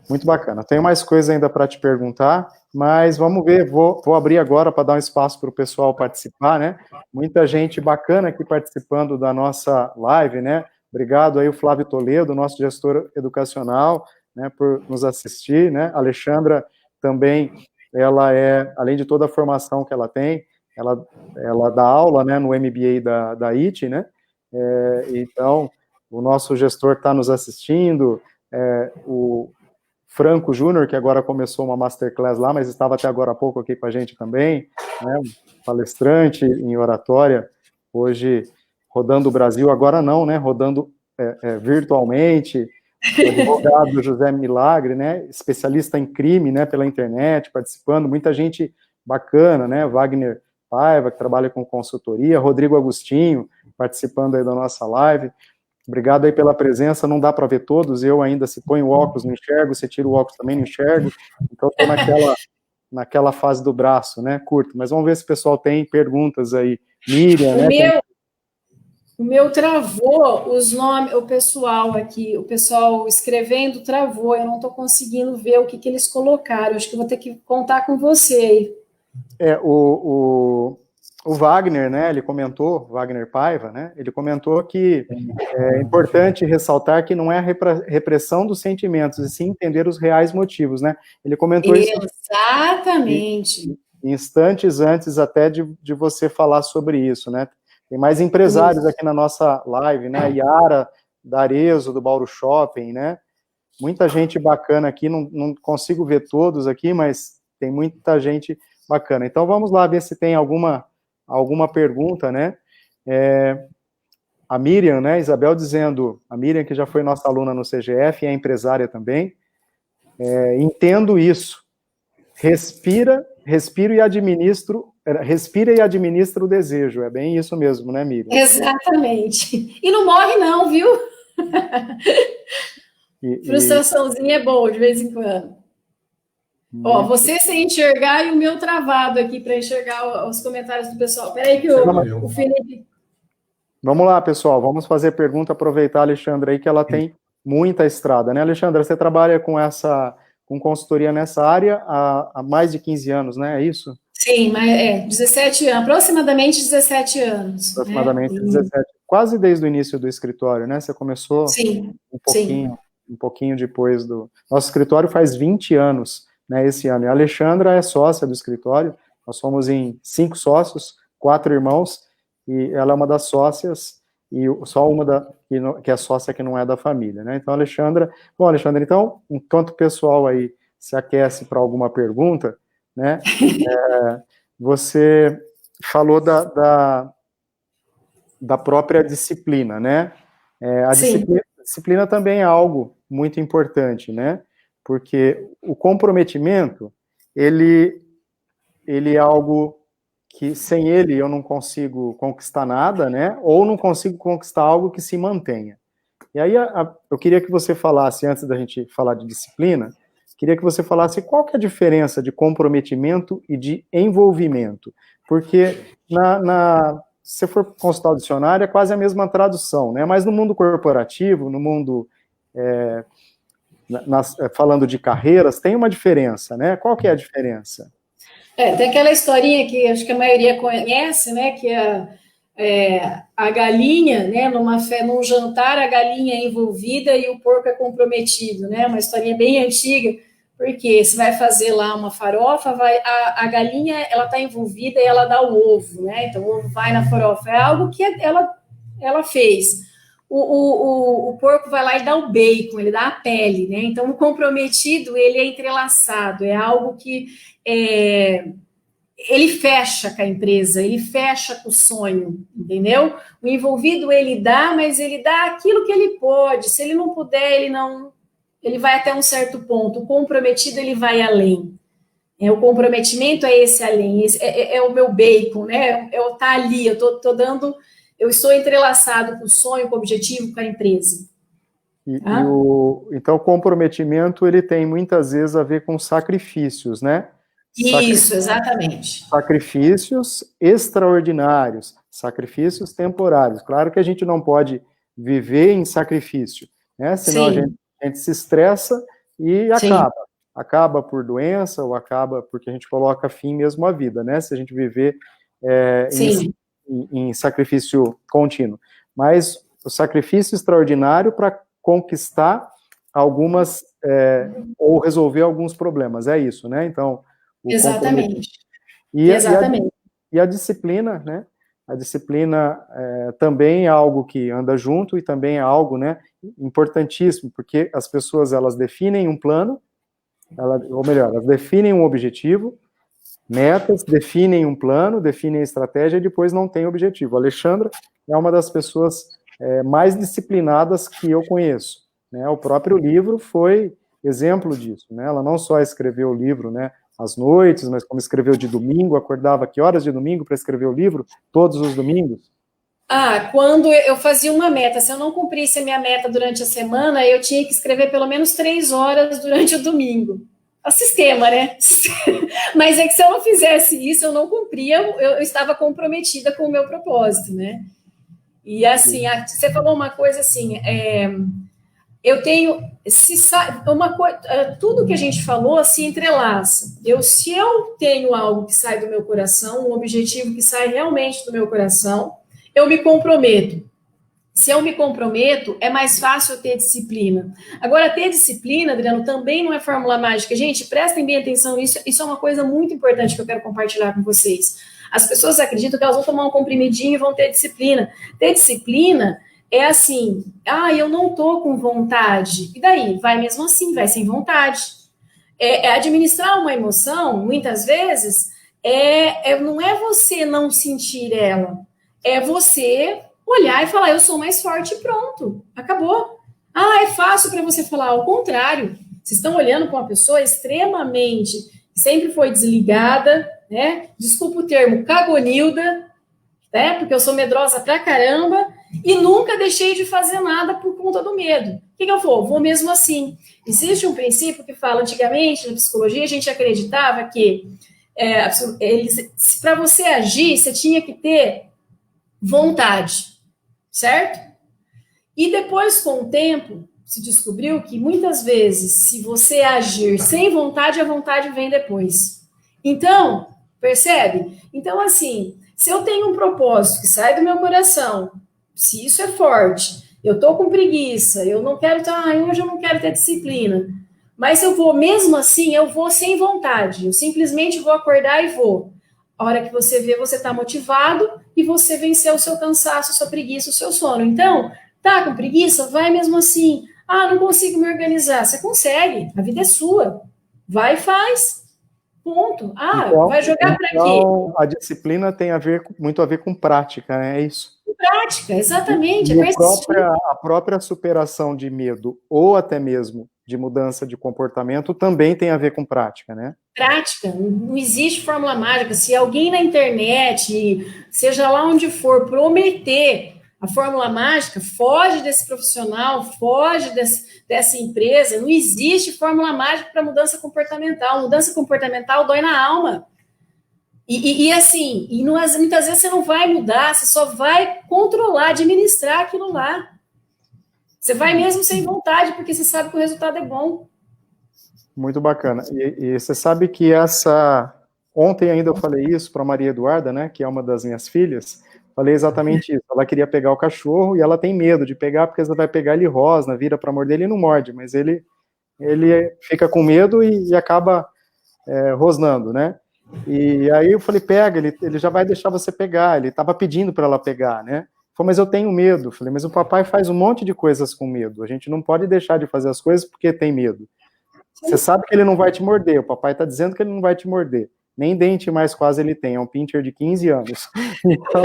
Muito bacana. Tenho mais coisa ainda para te perguntar, mas vamos ver, vou abrir agora para dar um espaço para o pessoal participar, né? Muita gente bacana aqui participando da nossa live, né? Obrigado aí o Flávio Toledo, nosso gestor educacional, né, por nos assistir, né? A Alexandra também, ela além de toda a formação que ela tem, ela dá aula, né, no MBA da IT, né? Então, o nosso gestor está nos assistindo, o Franco Júnior, que agora começou uma masterclass lá, mas estava até agora há pouco aqui com a gente também, né, palestrante em oratória, hoje rodando o Brasil, agora não, né, rodando virtualmente, o advogado José Milagre, né, especialista em crime, né, pela internet, participando, muita gente bacana, né, Wagner Paiva, que trabalha com consultoria, Rodrigo Agostinho, participando aí da nossa live. Obrigado aí pela presença, não dá para ver todos, eu ainda, se põe o óculos, não enxergo, se tira o óculos também não enxergo, então estou naquela fase do braço, né, curto, mas vamos ver se o pessoal tem perguntas aí. Miriam, né? O meu travou os nomes, o pessoal aqui, o pessoal escrevendo travou, eu não estou conseguindo ver o que eles colocaram, acho que eu vou ter que contar com você aí. O Wagner, né, ele comentou, Wagner Paiva, né, ele comentou que é importante ressaltar que não é a repressão dos sentimentos, e sim entender os reais motivos, né, ele comentou isso exatamente instantes antes até de você falar sobre isso, né, tem mais empresários aqui na nossa live, né, Yara, da Arezzo, do Bauru Shopping, né, muita gente bacana aqui, não consigo ver todos aqui, mas tem muita gente bacana. Então, vamos lá ver se tem alguma pergunta, né? A Miriam, né? Isabel dizendo, a Miriam que já foi nossa aluna no CGF, é empresária também, entendo isso. Respira e administra o desejo. É bem isso mesmo, né, Miriam? Exatamente. E não morre não, viu? Frustraçãozinha é boa de vez em quando. Ó, você sem enxergar e o meu travado aqui para enxergar os comentários do pessoal. Peraí que o Felipe... Vamos lá, pessoal, vamos fazer pergunta, aproveitar a Alexandra aí, que ela tem muita estrada, né, Alexandra? Você trabalha com consultoria nessa área há mais de 15 anos, né, é isso? Sim, mas 17 anos, aproximadamente 17 anos. Aproximadamente 17, quase desde o início do escritório, né? Você começou um pouquinho depois do... Nosso escritório faz 20 anos, né, esse ano. E a Alexandra é sócia do escritório, nós somos em 5 sócios, 4 irmãos, e ela é uma das sócias, e só uma que é sócia que não é da família, né? Então, Alexandra... Bom, Alexandra, então, enquanto o pessoal aí se aquece para alguma pergunta, né, você falou da própria disciplina, né? A Sim. disciplina também é algo muito importante, né? Porque o comprometimento, ele é algo que sem ele eu não consigo conquistar nada, né? Ou não consigo conquistar algo que se mantenha. E aí eu queria que você falasse, antes da gente falar de disciplina, queria que você falasse qual que é a diferença de comprometimento e de envolvimento. Porque se você for consultar o dicionário, é quase a mesma tradução, né? Mas no mundo corporativo, no mundo falando de carreiras, tem uma diferença, né? Qual que é a diferença? Tem aquela historinha que acho que a maioria conhece, né? Que a galinha, né? Num jantar, a galinha é envolvida e o porco é comprometido, né? Uma historinha bem antiga, porque você vai fazer lá uma farofa, a galinha ela está envolvida e ela dá o ovo, né? Então o ovo vai na farofa, é algo que ela fez. O porco vai lá e dá o bacon, ele dá a pele, né? Então o comprometido ele é entrelaçado, é algo que ele fecha com a empresa, ele fecha com o sonho, entendeu? O envolvido ele dá, mas ele dá aquilo que ele pode. Se ele não puder, ele vai até um certo ponto. O comprometido ele vai além. O comprometimento é esse além, é o meu bacon, né? Eu tá ali, eu estou entrelaçado com o sonho, com o objetivo, com a empresa. Tá? Então o comprometimento ele tem muitas vezes a ver com sacrifícios, né? Isso, exatamente. Sacrifícios extraordinários, sacrifícios temporários. Claro que a gente não pode viver em sacrifício, né? Senão a gente se estressa e acaba por doença ou acaba porque a gente coloca fim mesmo à vida, né? Se a gente viver em sacrifício contínuo. Mas o sacrifício extraordinário para conquistar algumas ou resolver alguns problemas, é isso, né? Então exatamente. E a disciplina, né? A disciplina também é algo que anda junto e também é algo, né, importantíssimo, porque as pessoas elas definem um plano, elas definem um objetivo, metas, definem um plano, definem estratégia e depois não tem objetivo. A Alexandra é uma das pessoas mais disciplinadas que eu conheço, né? O próprio livro foi exemplo disso, né? Ela não só escreveu o livro, né, às noites, mas como escreveu de domingo, acordava que horas de domingo para escrever o livro? Todos os domingos? Quando eu fazia uma meta, se eu não cumprisse a minha meta durante a semana, eu tinha que escrever pelo menos 3 horas durante o domingo. O sistema, né? Mas é que se eu não fizesse isso, eu não cumpria, eu estava comprometida com o meu propósito, né? E assim, você falou uma coisa assim, eu tenho, tudo que a gente falou se entrelaça. Se eu tenho algo que sai do meu coração, um objetivo que sai realmente do meu coração, eu me comprometo. Se eu me comprometo, é mais fácil eu ter disciplina. Agora, ter disciplina, Adriano, também não é fórmula mágica. Gente, prestem bem atenção nisso. Isso é uma coisa muito importante que eu quero compartilhar com vocês. As pessoas acreditam que elas vão tomar um comprimidinho e vão ter disciplina. Ter disciplina é assim, eu não tô com vontade. E daí? Vai mesmo assim, vai sem vontade. Administrar uma emoção, muitas vezes, não é você não sentir ela. É você olhar e falar, eu sou mais forte e pronto, acabou. É fácil para você falar, ao contrário, vocês estão olhando para uma pessoa extremamente, sempre foi desligada, né? Desculpa o termo, cagonilda, né? Porque eu sou medrosa pra caramba e nunca deixei de fazer nada por conta do medo. O que eu vou? Vou mesmo assim. Existe um princípio que fala, antigamente, na psicologia, a gente acreditava que para você agir, você tinha que ter vontade, certo? E depois, com o tempo, se descobriu que muitas vezes, se você agir sem vontade, a vontade vem depois. Então, percebe? Então, assim, se eu tenho um propósito que sai do meu coração, se isso é forte, eu tô com preguiça, eu não quero hoje eu não quero ter disciplina, mas eu vou, mesmo assim, eu vou sem vontade, eu simplesmente vou acordar e vou. A hora que você vê, você está motivado e você venceu o seu cansaço, a sua preguiça, o seu sono. Então, tá com preguiça? Vai mesmo assim. Não consigo me organizar. Você consegue, a vida é sua. Vai e faz. Ponto. Vai jogar para quê? A disciplina tem muito a ver com prática, né? É isso. prática, exatamente. E a própria superação de medo, ou até mesmo de mudança de comportamento, também tem a ver com prática, né? Prática, não existe fórmula mágica. Se alguém na internet, seja lá onde for, prometer a fórmula mágica, foge desse profissional, foge dessa empresa. Não existe fórmula mágica para mudança comportamental. Mudança comportamental dói na alma. Muitas vezes você não vai mudar, você só vai controlar, administrar aquilo lá. Você vai mesmo sem vontade, porque você sabe que o resultado é bom. Muito bacana. E você sabe que ontem ainda eu falei isso para Maria Eduarda, né, que é uma das minhas filhas, falei exatamente isso. Ela queria pegar o cachorro e ela tem medo de pegar, porque ela vai pegar, ele rosna, vira para morder, ele não morde, mas ele fica com medo e acaba rosnando, né? E aí eu falei, pega, ele já vai deixar você pegar, ele estava pedindo para ela pegar, né? Falei, mas eu tenho medo. Falei, mas o papai faz um monte de coisas com medo, a gente não pode deixar de fazer as coisas porque tem medo. Você sabe que ele não vai te morder, o papai está dizendo que ele não vai te morder, nem dente mais quase ele tem, é um pincher de 15 anos. Então,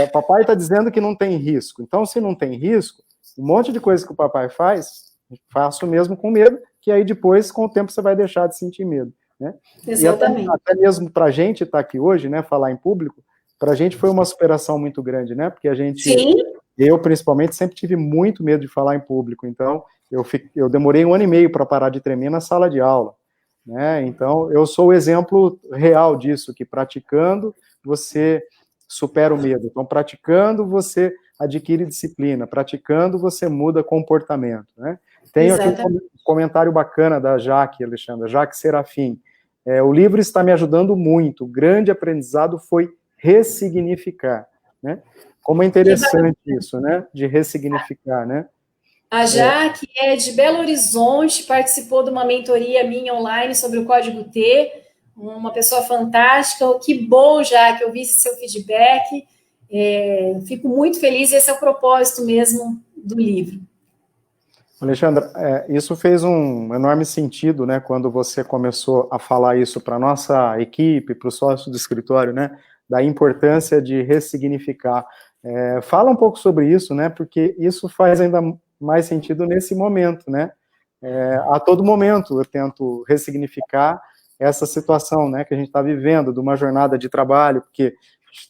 o papai está dizendo que não tem risco, então se não tem risco, um monte de coisa que o papai faz, faço mesmo com medo, que aí depois, com o tempo, você vai deixar de sentir medo. Né? Exatamente. E até mesmo para a gente estar aqui hoje, né, falar em público, para a gente foi uma superação muito grande, né? Porque eu principalmente sempre tive muito medo de falar em público, então eu demorei 1 ano e meio para parar de tremer na sala de aula, né? Então eu sou o exemplo real disso, que praticando você supera o medo, então praticando você adquire disciplina, praticando você muda comportamento, né? Tem aqui um comentário bacana da Jaque, Alexandra, Jaque Serafim. O livro está me ajudando muito. O grande aprendizado foi ressignificar, né? Como é interessante isso, né? De ressignificar, né? A Jaque é de Belo Horizonte, participou de uma mentoria minha online sobre o Código T, uma pessoa fantástica. Que bom, Jaque, eu vi esse seu feedback. Fico muito feliz, esse é o propósito mesmo do livro. Alexandra, isso fez um enorme sentido, né, quando você começou a falar isso para a nossa equipe, para os sócios do escritório, né, da importância de ressignificar. Fala um pouco sobre isso, né, porque isso faz ainda mais sentido nesse momento, né, a todo momento eu tento ressignificar essa situação, né, que a gente está vivendo, de uma jornada de trabalho, porque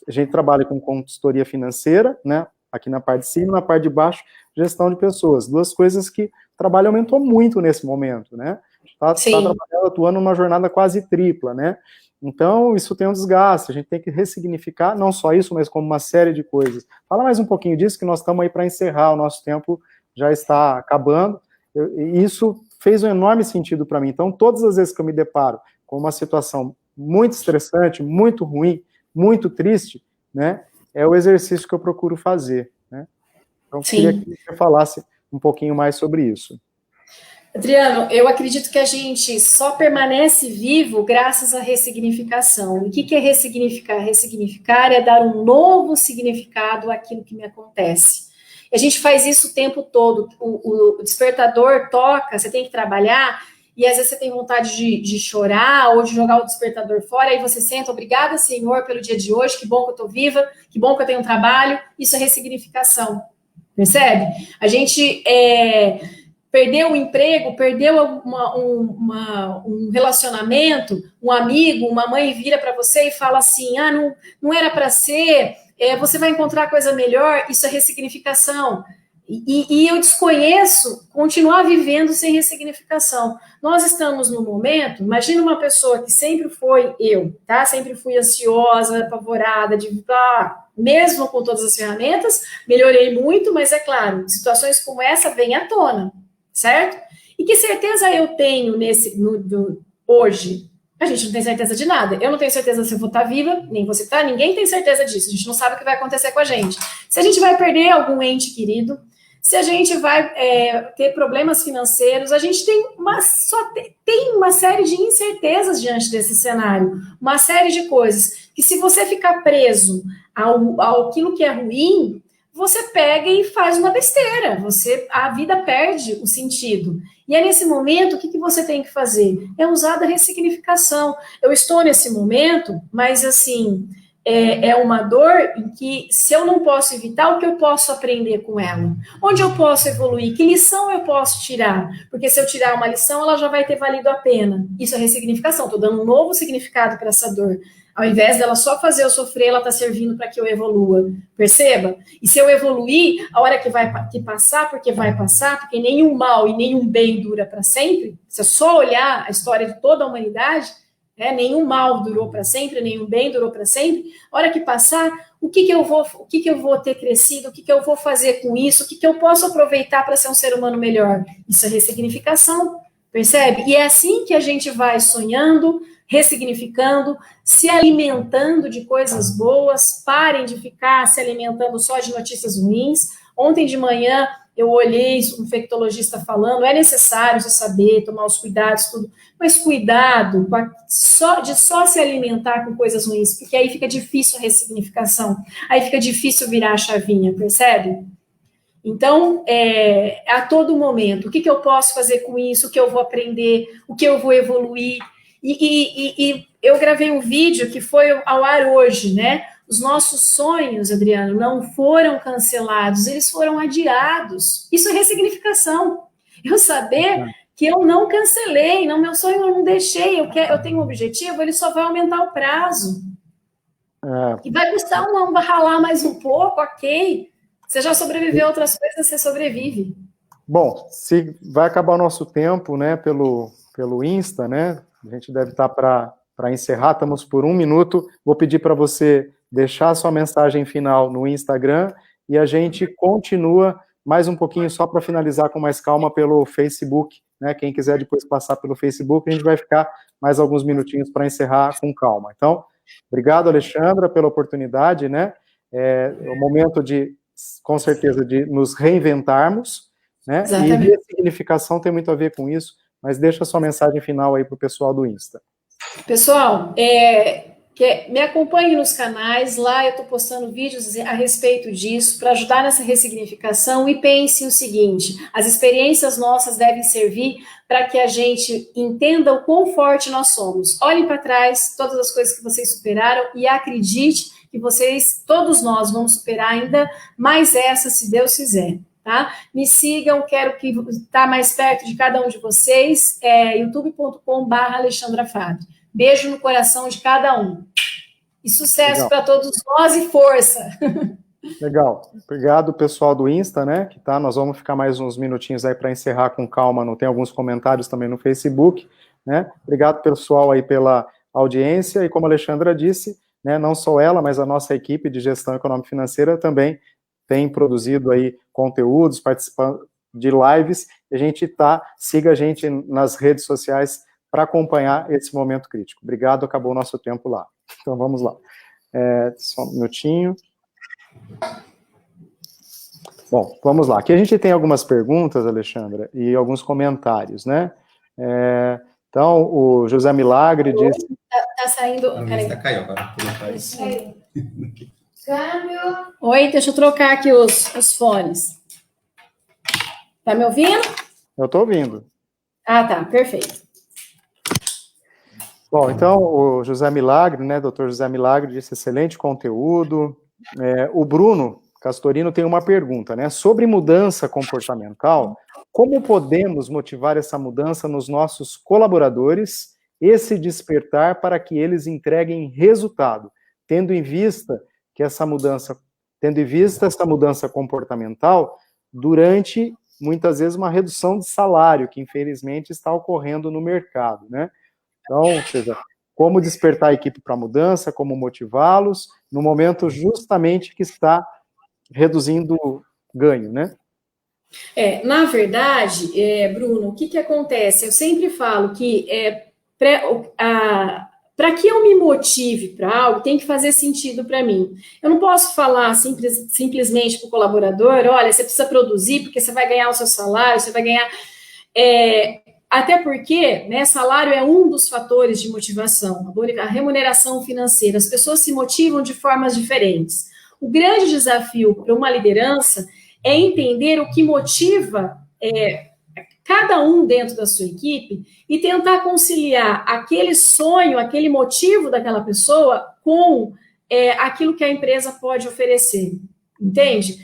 a gente trabalha com consultoria financeira, né, aqui na parte de cima, na parte de baixo, gestão de pessoas, 2 coisas que o trabalho aumentou muito nesse momento, né? Está trabalhando, atuando numa jornada quase tripla, né? Então, isso tem um desgaste, a gente tem que ressignificar, não só isso, mas como uma série de coisas. Fala mais um pouquinho disso, que nós estamos aí para encerrar, o nosso tempo já está acabando, e isso fez um enorme sentido para mim. Então, todas as vezes que eu me deparo com uma situação muito estressante, muito ruim, muito triste, né? É o exercício que eu procuro fazer, né? Então, queria que você falasse um pouquinho mais sobre isso. Adriano, eu acredito que a gente só permanece vivo graças à ressignificação. O que é ressignificar? Ressignificar é dar um novo significado àquilo que me acontece. E a gente faz isso o tempo todo. O despertador toca, você tem que trabalhar, e às vezes você tem vontade de chorar ou de jogar o despertador fora, aí você senta, obrigada, Senhor, pelo dia de hoje, que bom que eu estou viva, que bom que eu tenho um trabalho. Isso é ressignificação, percebe? A gente perdeu o emprego, perdeu um relacionamento, um amigo, uma mãe vira para você e fala assim, não era para ser, você vai encontrar coisa melhor. Isso é ressignificação. E eu desconheço continuar vivendo sem ressignificação. Nós estamos no momento, imagina uma pessoa que sempre foi eu, tá? Sempre fui ansiosa, apavorada, mesmo com todas as ferramentas, melhorei muito, mas é claro, situações como essa vêm à tona, certo? E que certeza eu tenho hoje? A gente não tem certeza de nada. Eu não tenho certeza se eu vou estar viva, nem você está, ninguém tem certeza disso. A gente não sabe o que vai acontecer com a gente. Se a gente vai perder algum ente querido, se a gente vai ter problemas financeiros, a gente tem uma série de incertezas diante desse cenário, uma série de coisas, que se você ficar preso àquilo que é ruim, você pega e faz uma besteira, a vida perde o sentido. E é nesse momento, o que você tem que fazer? É usar da ressignificação. Eu estou nesse momento, mas assim, é uma dor em que, se eu não posso evitar, o que eu posso aprender com ela? Onde eu posso evoluir? Que lição eu posso tirar? Porque se eu tirar uma lição, ela já vai ter valido a pena. Isso é ressignificação, estou dando um novo significado para essa dor. Ao invés dela só fazer eu sofrer, ela está servindo para que eu evolua. Perceba? E se eu evoluir, a hora que passar, porque vai passar, porque nenhum mal e nenhum bem dura para sempre, se eu só olhar a história de toda a humanidade, nenhum mal durou para sempre, nenhum bem durou para sempre. A hora que passar, o que eu vou ter crescido, o que eu vou fazer com isso, o que eu posso aproveitar para ser um ser humano melhor? Isso é ressignificação, percebe? E é assim que a gente vai sonhando, ressignificando, se alimentando de coisas boas. Parem de ficar se alimentando só de notícias ruins. Ontem de manhã eu olhei um infectologista falando, é necessário você saber, tomar os cuidados, tudo, mas cuidado de só se alimentar com coisas ruins, porque aí fica difícil a ressignificação, aí fica difícil virar a chavinha, percebe? Então, a todo momento, o que eu posso fazer com isso, o que eu vou aprender, o que eu vou evoluir, e eu gravei um vídeo que foi ao ar hoje, né? Os nossos sonhos, Adriano, não foram cancelados, eles foram adiados. Isso é ressignificação. Eu saber que eu não cancelei, não, meu sonho eu não deixei, eu tenho um objetivo, ele só vai aumentar o prazo. E vai custar ralar mais um pouco, ok. Você já sobreviveu a outras coisas, você sobrevive. Bom, se vai acabar o nosso tempo, né, pelo Insta, né, a gente deve estar para encerrar, estamos por 1 minuto, vou pedir para você deixar a sua mensagem final no Instagram e a gente continua mais um pouquinho só para finalizar com mais calma pelo Facebook, né? Quem quiser depois passar pelo Facebook, a gente vai ficar mais alguns minutinhos para encerrar com calma. Então, obrigado, Alexandra, pela oportunidade, né? É o momento com certeza, de nos reinventarmos, né? Exatamente. E ressignificação tem muito a ver com isso, mas deixa a sua mensagem final aí para o pessoal do Insta. Pessoal, me acompanhe nos canais, lá eu estou postando vídeos a respeito disso, para ajudar nessa ressignificação, e pense o seguinte, as experiências nossas devem servir para que a gente entenda o quão forte nós somos. Olhem para trás, todas as coisas que vocês superaram, e acredite que todos nós vamos superar ainda mais essa, se Deus quiser. Tá? Me sigam, quero que estar mais perto de cada um de vocês, youtube.com/AlexandraFábio. Beijo no coração de cada um. E sucesso para todos nós e força. Legal. Obrigado, pessoal do Insta, né? Que tá, nós vamos ficar mais uns minutinhos aí para encerrar com calma. Não tem alguns comentários também no Facebook, né? Obrigado, pessoal, aí pela audiência. E como a Alexandra disse, né, não só ela, mas a nossa equipe de gestão econômica e financeira também tem produzido aí conteúdos, participando de lives, e siga a gente nas redes sociais para acompanhar esse momento crítico. Obrigado, acabou o nosso tempo lá. Então, vamos lá. Só um minutinho. Bom, vamos lá. Aqui a gente tem algumas perguntas, Alexandra, e alguns comentários, né? Então, o José Milagre disse... Tá saindo... Tá caiu agora. Câmbio. Oi, deixa eu trocar aqui os fones. Tá me ouvindo? Eu tô ouvindo. Ah, tá, perfeito. Bom, então, o José Milagre, né, doutor José Milagre, disse excelente conteúdo. O Bruno Castorino tem uma pergunta, né, sobre mudança comportamental, como podemos motivar essa mudança nos nossos colaboradores e se despertar para que eles entreguem resultado, tendo em vista essa mudança comportamental durante, muitas vezes, uma redução de salário, que infelizmente está ocorrendo no mercado, né? Então, ou seja, como despertar a equipe para a mudança, como motivá-los, no momento justamente que está reduzindo ganho, né? Na verdade, Bruno, o que acontece? Eu sempre falo que para que eu me motive para algo, tem que fazer sentido para mim. Eu não posso falar simplesmente para o colaborador, olha, você precisa produzir porque você vai ganhar o seu salário, você vai ganhar... Até porque, né, salário é um dos fatores de motivação, a remuneração financeira. As pessoas se motivam de formas diferentes. O grande desafio para uma liderança é entender o que motiva cada um dentro da sua equipe e tentar conciliar aquele sonho, aquele motivo daquela pessoa com aquilo que a empresa pode oferecer, entende?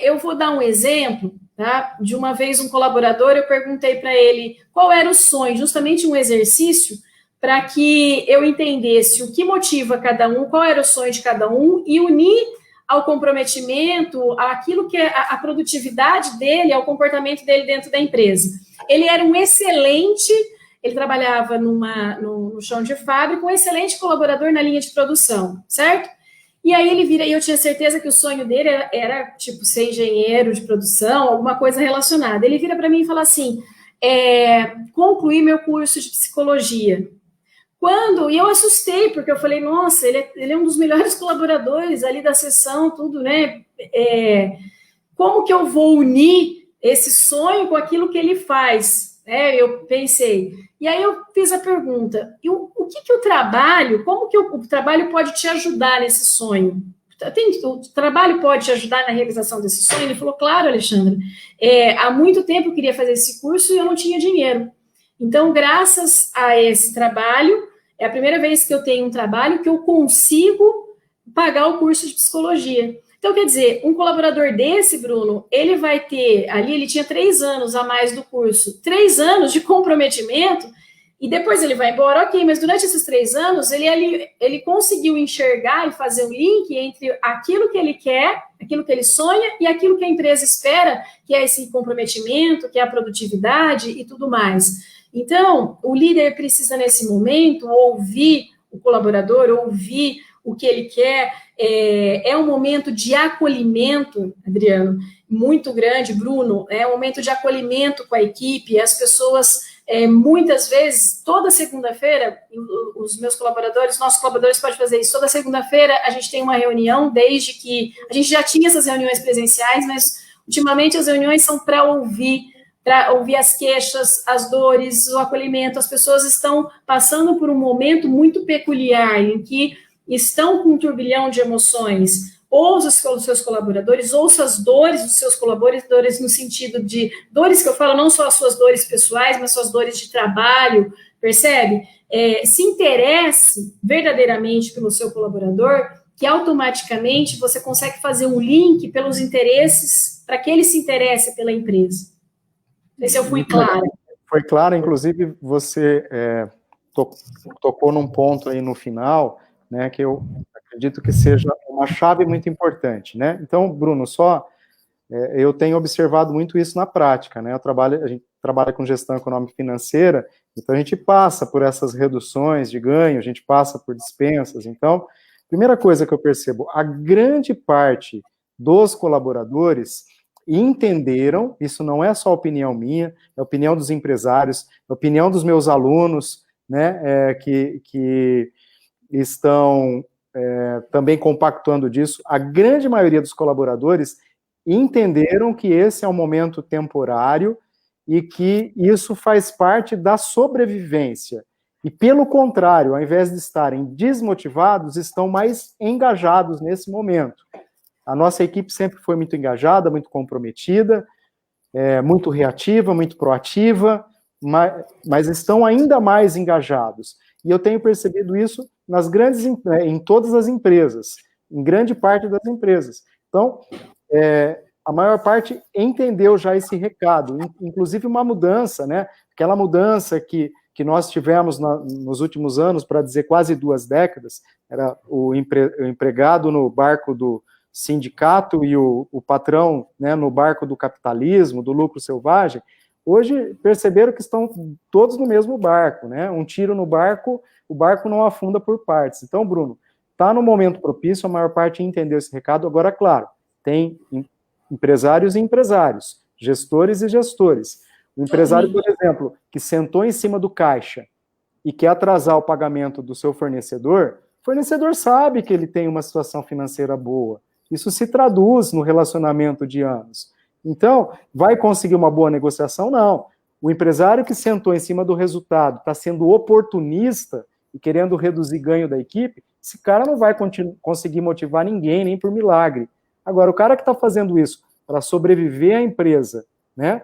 Eu vou dar um exemplo, tá? De uma vez um colaborador, eu perguntei para ele qual era o sonho, justamente um exercício para que eu entendesse o que motiva cada um, qual era o sonho de cada um e unir ao comprometimento, aquilo que é a produtividade dele, ao comportamento dele dentro da empresa. Ele era um excelente, ele trabalhava no chão de fábrica, um excelente colaborador na linha de produção, certo? E aí ele vira, e eu tinha certeza que o sonho dele era tipo, ser engenheiro de produção, alguma coisa relacionada. Ele vira para mim e fala assim, concluir meu curso de psicologia. E eu assustei, porque eu falei, nossa, ele é um dos melhores colaboradores ali da sessão, tudo, né? Como que eu vou unir esse sonho com aquilo que ele faz? Eu pensei. E aí eu fiz a pergunta, o que o trabalho, como que o trabalho pode te ajudar nesse sonho? O trabalho pode te ajudar na realização desse sonho? Ele falou, claro, Alexandra. Há muito tempo eu queria fazer esse curso e eu não tinha dinheiro. Então, graças a esse trabalho, é a primeira vez que eu tenho um trabalho que eu consigo pagar o curso de psicologia. Então, quer dizer, um colaborador desse, Bruno, ele vai ter ali, ele tinha 3 anos a mais do curso, 3 anos de comprometimento, e depois ele vai embora, ok, mas durante esses 3 anos, ele conseguiu enxergar e fazer um link entre aquilo que ele quer, aquilo que ele sonha, e aquilo que a empresa espera, que é esse comprometimento, que é a produtividade e tudo mais. Então, o líder precisa, nesse momento, ouvir o colaborador, ouvir o que ele quer. É um momento de acolhimento, Adriano, muito grande, Bruno, é um momento de acolhimento com a equipe. As pessoas, muitas vezes, toda segunda-feira, os meus colaboradores, nossos colaboradores podem fazer isso, toda segunda-feira a gente tem uma reunião, desde que a gente já tinha essas reuniões presenciais, mas ultimamente as reuniões são para ouvir as queixas, as dores, o acolhimento. As pessoas estão passando por um momento muito peculiar, em que estão com um turbilhão de emoções. Ouça os seus colaboradores, ouça as dores dos seus colaboradores, no sentido de dores que eu falo, não só as suas dores pessoais, mas suas dores de trabalho, percebe? Se interesse verdadeiramente pelo seu colaborador, que automaticamente você consegue fazer um link pelos interesses, para que ele se interesse pela empresa. Não sei se eu fui clara. Foi clara, inclusive você tocou num ponto aí no final, né, que eu acredito que seja uma chave muito importante, né? Então, Bruno, eu tenho observado muito isso na prática, né? A gente trabalha com gestão econômica e financeira, então a gente passa por essas reduções de ganho, a gente passa por dispensas. Então, primeira coisa que eu percebo, a grande parte dos colaboradores entenderam, isso não é só opinião minha, é opinião dos empresários, é opinião dos meus alunos, né, que estão também compactuando disso. A grande maioria dos colaboradores entenderam que esse é um momento temporário e que isso faz parte da sobrevivência. E, pelo contrário, ao invés de estarem desmotivados, estão mais engajados nesse momento. A nossa equipe sempre foi muito engajada, muito comprometida, muito reativa, muito proativa, mas estão ainda mais engajados. E eu tenho percebido isso em todas as empresas, em grande parte das empresas. Então, a maior parte entendeu já esse recado, inclusive uma mudança, né? Aquela mudança que nós tivemos nos últimos anos, para dizer quase 2 décadas, era o empregado no barco do sindicato e o patrão, né, no barco do capitalismo, do lucro selvagem. Hoje perceberam que estão todos no mesmo barco, né? Um tiro no barco, o barco não afunda por partes. Então, Bruno, está no momento propício, a maior parte entendeu esse recado. Agora, claro, tem empresários e empresários, gestores e gestores. O empresário, por exemplo, que sentou em cima do caixa e quer atrasar o pagamento do seu fornecedor, o fornecedor sabe que ele tem uma situação financeira boa. Isso se traduz no relacionamento de anos. Então, vai conseguir uma boa negociação? Não. O empresário que sentou em cima do resultado, está sendo oportunista e querendo reduzir ganho da equipe, esse cara não vai conseguir motivar ninguém, nem por milagre. Agora, o cara que está fazendo isso para sobreviver à empresa, né?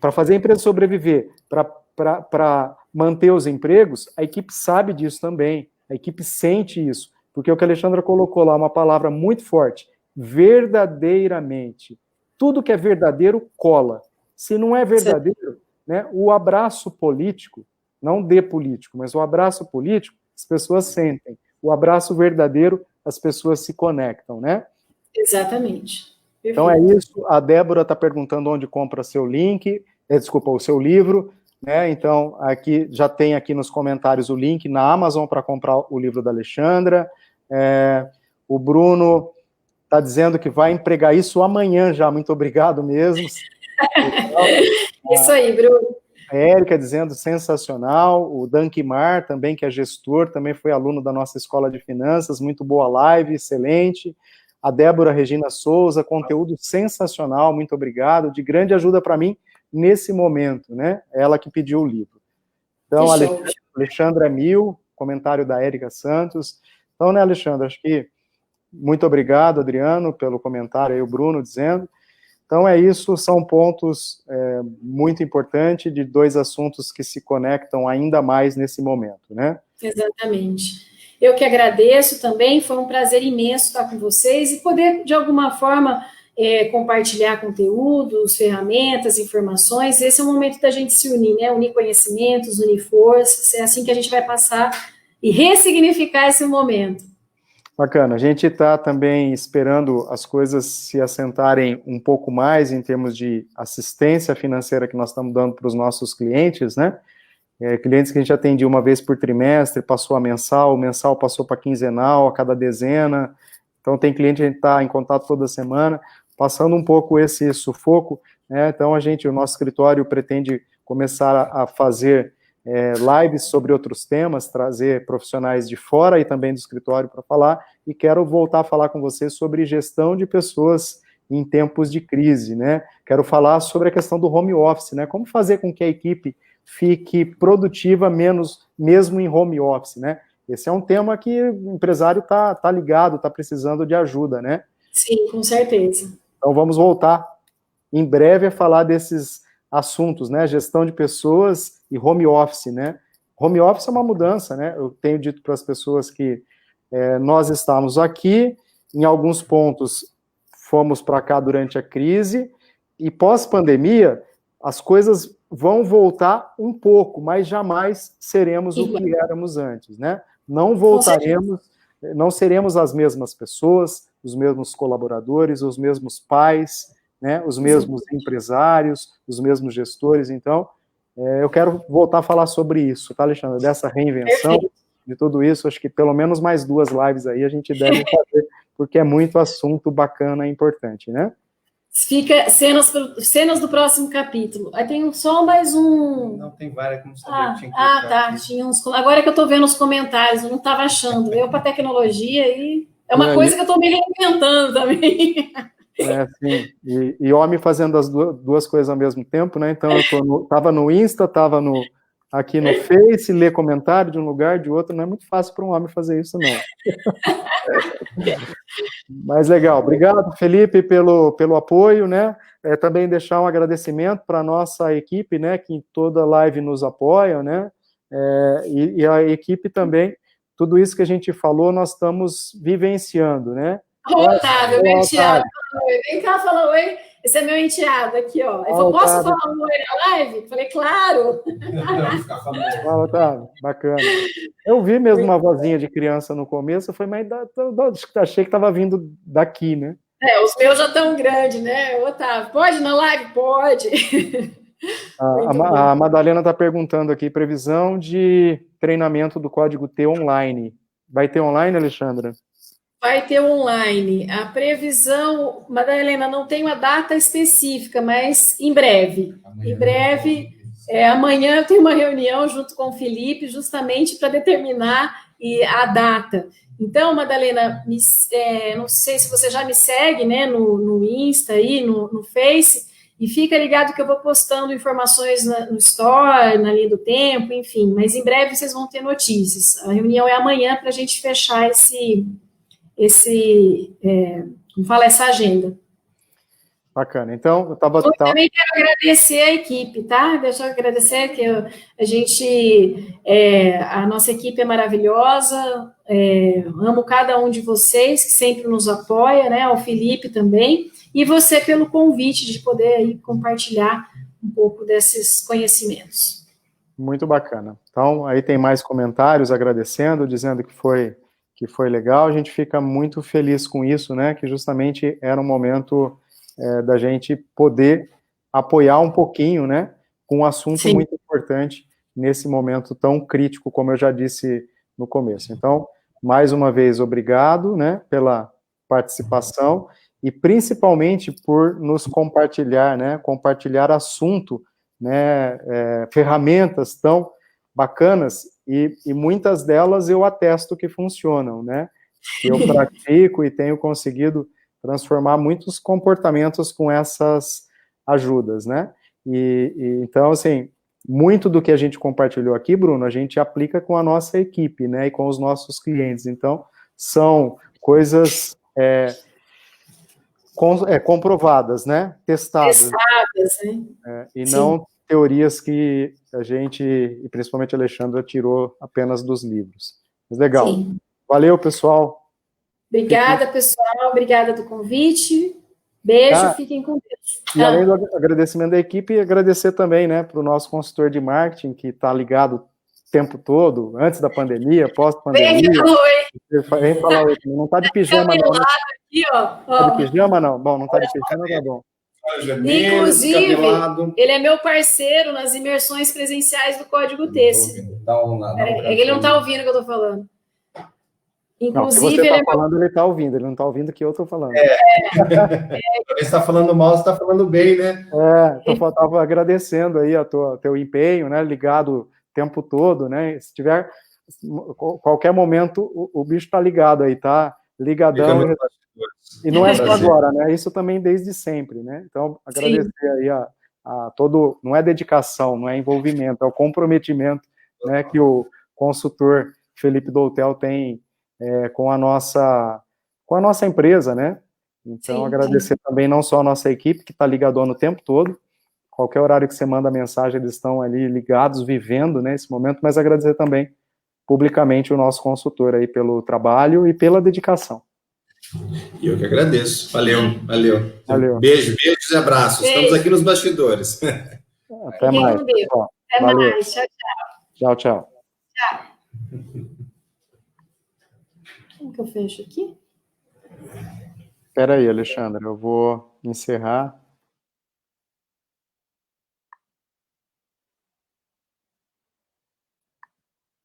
Para fazer a empresa sobreviver, para manter os empregos, a equipe sabe disso também, a equipe sente isso. porque o que a Alexandra colocou lá, uma palavra muito forte, verdadeiramente. Tudo que é verdadeiro cola. Se não é verdadeiro, né, o abraço político, não de político, mas o abraço político, as pessoas sentem. O abraço verdadeiro, as pessoas se conectam, né? Exatamente. Perfeito. Então é isso. A Débora está perguntando onde compra seu link, desculpa, o seu livro, né? Então aqui já tem aqui nos comentários o link na Amazon para comprar o livro da Alexandra. O Bruno está dizendo que vai empregar isso amanhã já. Muito obrigado mesmo. Isso aí, Bruno. A Érica dizendo sensacional, o Dankmar também, que é gestor, também foi aluno da nossa escola de finanças, muito boa live, excelente. A Débora Regina Souza, conteúdo sensacional, muito obrigado, de grande ajuda para mim nesse momento, né? Ela que pediu o livro. Então, Alexandra Mil, comentário da Érica Santos. Então, né, Alexandra, acho que muito obrigado, Adriano, pelo comentário aí, o Bruno dizendo. Então é isso, são pontos muito importantes de dois assuntos que se conectam ainda mais nesse momento, né? Exatamente. Eu que agradeço também, foi um prazer imenso estar com vocês e poder, de alguma forma, compartilhar conteúdos, ferramentas, informações. Esse é o momento da gente se unir, né? Unir conhecimentos, unir forças, é assim que a gente vai passar e ressignificar esse momento. Bacana, a gente está também esperando as coisas se assentarem um pouco mais em termos de assistência financeira que nós estamos dando para os nossos clientes, né? Clientes que a gente atendia uma vez por trimestre, passou a mensal, o mensal passou para quinzenal, a cada dezena. Então tem cliente que a gente está em contato toda semana, passando um pouco esse sufoco, né? Então o nosso escritório pretende começar a fazer lives sobre outros temas, trazer profissionais de fora e também do escritório para falar, e quero voltar a falar com vocês sobre gestão de pessoas em tempos de crise, né? Quero falar sobre a questão do home office, né? Como fazer com que a equipe fique produtiva mesmo em home office, né? Esse é um tema que o empresário tá ligado, está precisando de ajuda, né? Sim, com certeza. Então vamos voltar em breve a falar desses assuntos, né? Gestão de pessoas e home office, né? Home office é uma mudança, né? Eu tenho dito para as pessoas que nós estamos aqui, em alguns pontos fomos para cá durante a crise, e pós-pandemia as coisas vão voltar um pouco, mas jamais seremos o que éramos antes, né? Não voltaremos, não seremos as mesmas pessoas, os mesmos colaboradores, os mesmos pais, né? Os mesmos empresários, os mesmos gestores. Então, eu quero voltar a falar sobre isso, tá, Alexandre? Dessa reinvenção, de tudo isso, acho que pelo menos mais 2 lives aí a gente deve fazer, porque é muito assunto bacana e importante, né? Fica cenas do próximo capítulo. Aí tem só mais um... Não, tem várias, como saber. Tá, tinha uns... Agora que eu tô vendo os comentários, eu não estava achando. Eu para tecnologia e... É uma coisa que eu tô me reinventando também. Sim. E homem fazendo as duas coisas ao mesmo tempo, né? Então eu tava no Insta, tava aqui no Face, ler comentário de um lugar, de outro, não é muito fácil para um homem fazer isso, não. Mas legal, obrigado, Felipe, pelo apoio, né? Também deixar um agradecimento para a nossa equipe, né? Que em toda live nos apoia, né? E a equipe também, tudo isso que a gente falou, nós estamos vivenciando, né? Otávio, meu enteado. Vem cá, fala oi. Esse é meu enteado aqui, ó. Ele falou, posso falar um oi na live? Falei, claro. Fala, Otávio, bacana. Eu vi mesmo uma vozinha de criança no começo, eu falei, mas achei que estava vindo daqui, né? Os meus já estão grandes, né? Otávio, pode ir na live? Pode. A Madalena está perguntando aqui, previsão de treinamento do Código T online. Vai ter online, Alexandra? Vai ter online. A previsão, Madalena, não tem uma data específica, mas em breve. Em breve, amanhã eu tenho uma reunião junto com o Felipe, justamente para determinar a data. Então, Madalena, não sei se você já me segue, né, no Insta aí, no Face, e fica ligado que eu vou postando informações no Store, na linha do tempo, enfim, mas em breve vocês vão ter notícias. A reunião é amanhã para a gente fechar essa agenda. Bacana. Então, eu também quero agradecer a equipe, tá? Deixa eu agradecer que a nossa equipe é maravilhosa, Amo cada um de vocês que sempre nos apoia, né? Ao Felipe também, e você pelo convite de poder aí compartilhar um pouco desses conhecimentos. Muito bacana. Então, aí tem mais comentários agradecendo, dizendo que foi legal. A gente fica muito feliz com isso, né? Que justamente era um momento da gente poder apoiar um pouquinho, né? Com um assunto Sim. muito importante nesse momento tão crítico, como eu já disse no começo. Então, mais uma vez, obrigado, né? Pela participação e principalmente por nos compartilhar, né? Compartilhar assunto, né, ferramentas tão bacanas e muitas delas eu atesto que funcionam, né? Eu pratico e tenho conseguido transformar muitos comportamentos com essas ajudas, né? Então, assim, muito do que a gente compartilhou aqui, Bruno, a gente aplica com a nossa equipe, né? E com os nossos clientes. Então, são coisas comprovadas, né? Testadas, né? e Sim. não teorias que a gente, e principalmente a Alexandra, tirou apenas dos livros. Mas legal. Sim. Valeu, pessoal. Obrigada, pessoal. Obrigada do convite. Beijo, fiquem com Deus. E além do agradecimento da equipe, agradecer também, né, para o nosso consultor de marketing, que está ligado o tempo todo, antes da pandemia, pós-pandemia. Vem falar oi. Não está de pijama, não. Aqui, ó. Tá de pijama, não? Bom, não está de pijama, tá bom. Inclusive, ele é meu parceiro nas imersões presenciais do Código Tesse. Ele não está ouvindo o que eu estou falando. Inclusive, não, se você está falando, ele está ouvindo. Ele não está ouvindo o que eu estou falando. Você está falando mal, você está falando bem, né? Eu estava agradecendo aí teu empenho, né? Ligado o tempo todo, né? Se tiver qualquer momento, o bicho está ligado aí, tá? Ligadão. E não é só agora, né? Isso também desde sempre, né? Então, agradecer aí a todo, não é dedicação, não é envolvimento, é o comprometimento, né, que o consultor Felipe Doutel tem com a nossa empresa, né? Então, agradecer também não só a nossa equipe, que está ligadona o tempo todo, qualquer horário que você manda mensagem, eles estão ali ligados, vivendo, né, esse momento, mas agradecer também publicamente o nosso consultor aí pelo trabalho e pela dedicação. E eu que agradeço. Valeu. Beijos e abraços. Beijo. Estamos aqui nos bastidores. Até mais. Até mais. Tchau. Tchau. Como que eu fecho aqui? Espera aí, Alexandre, eu vou encerrar.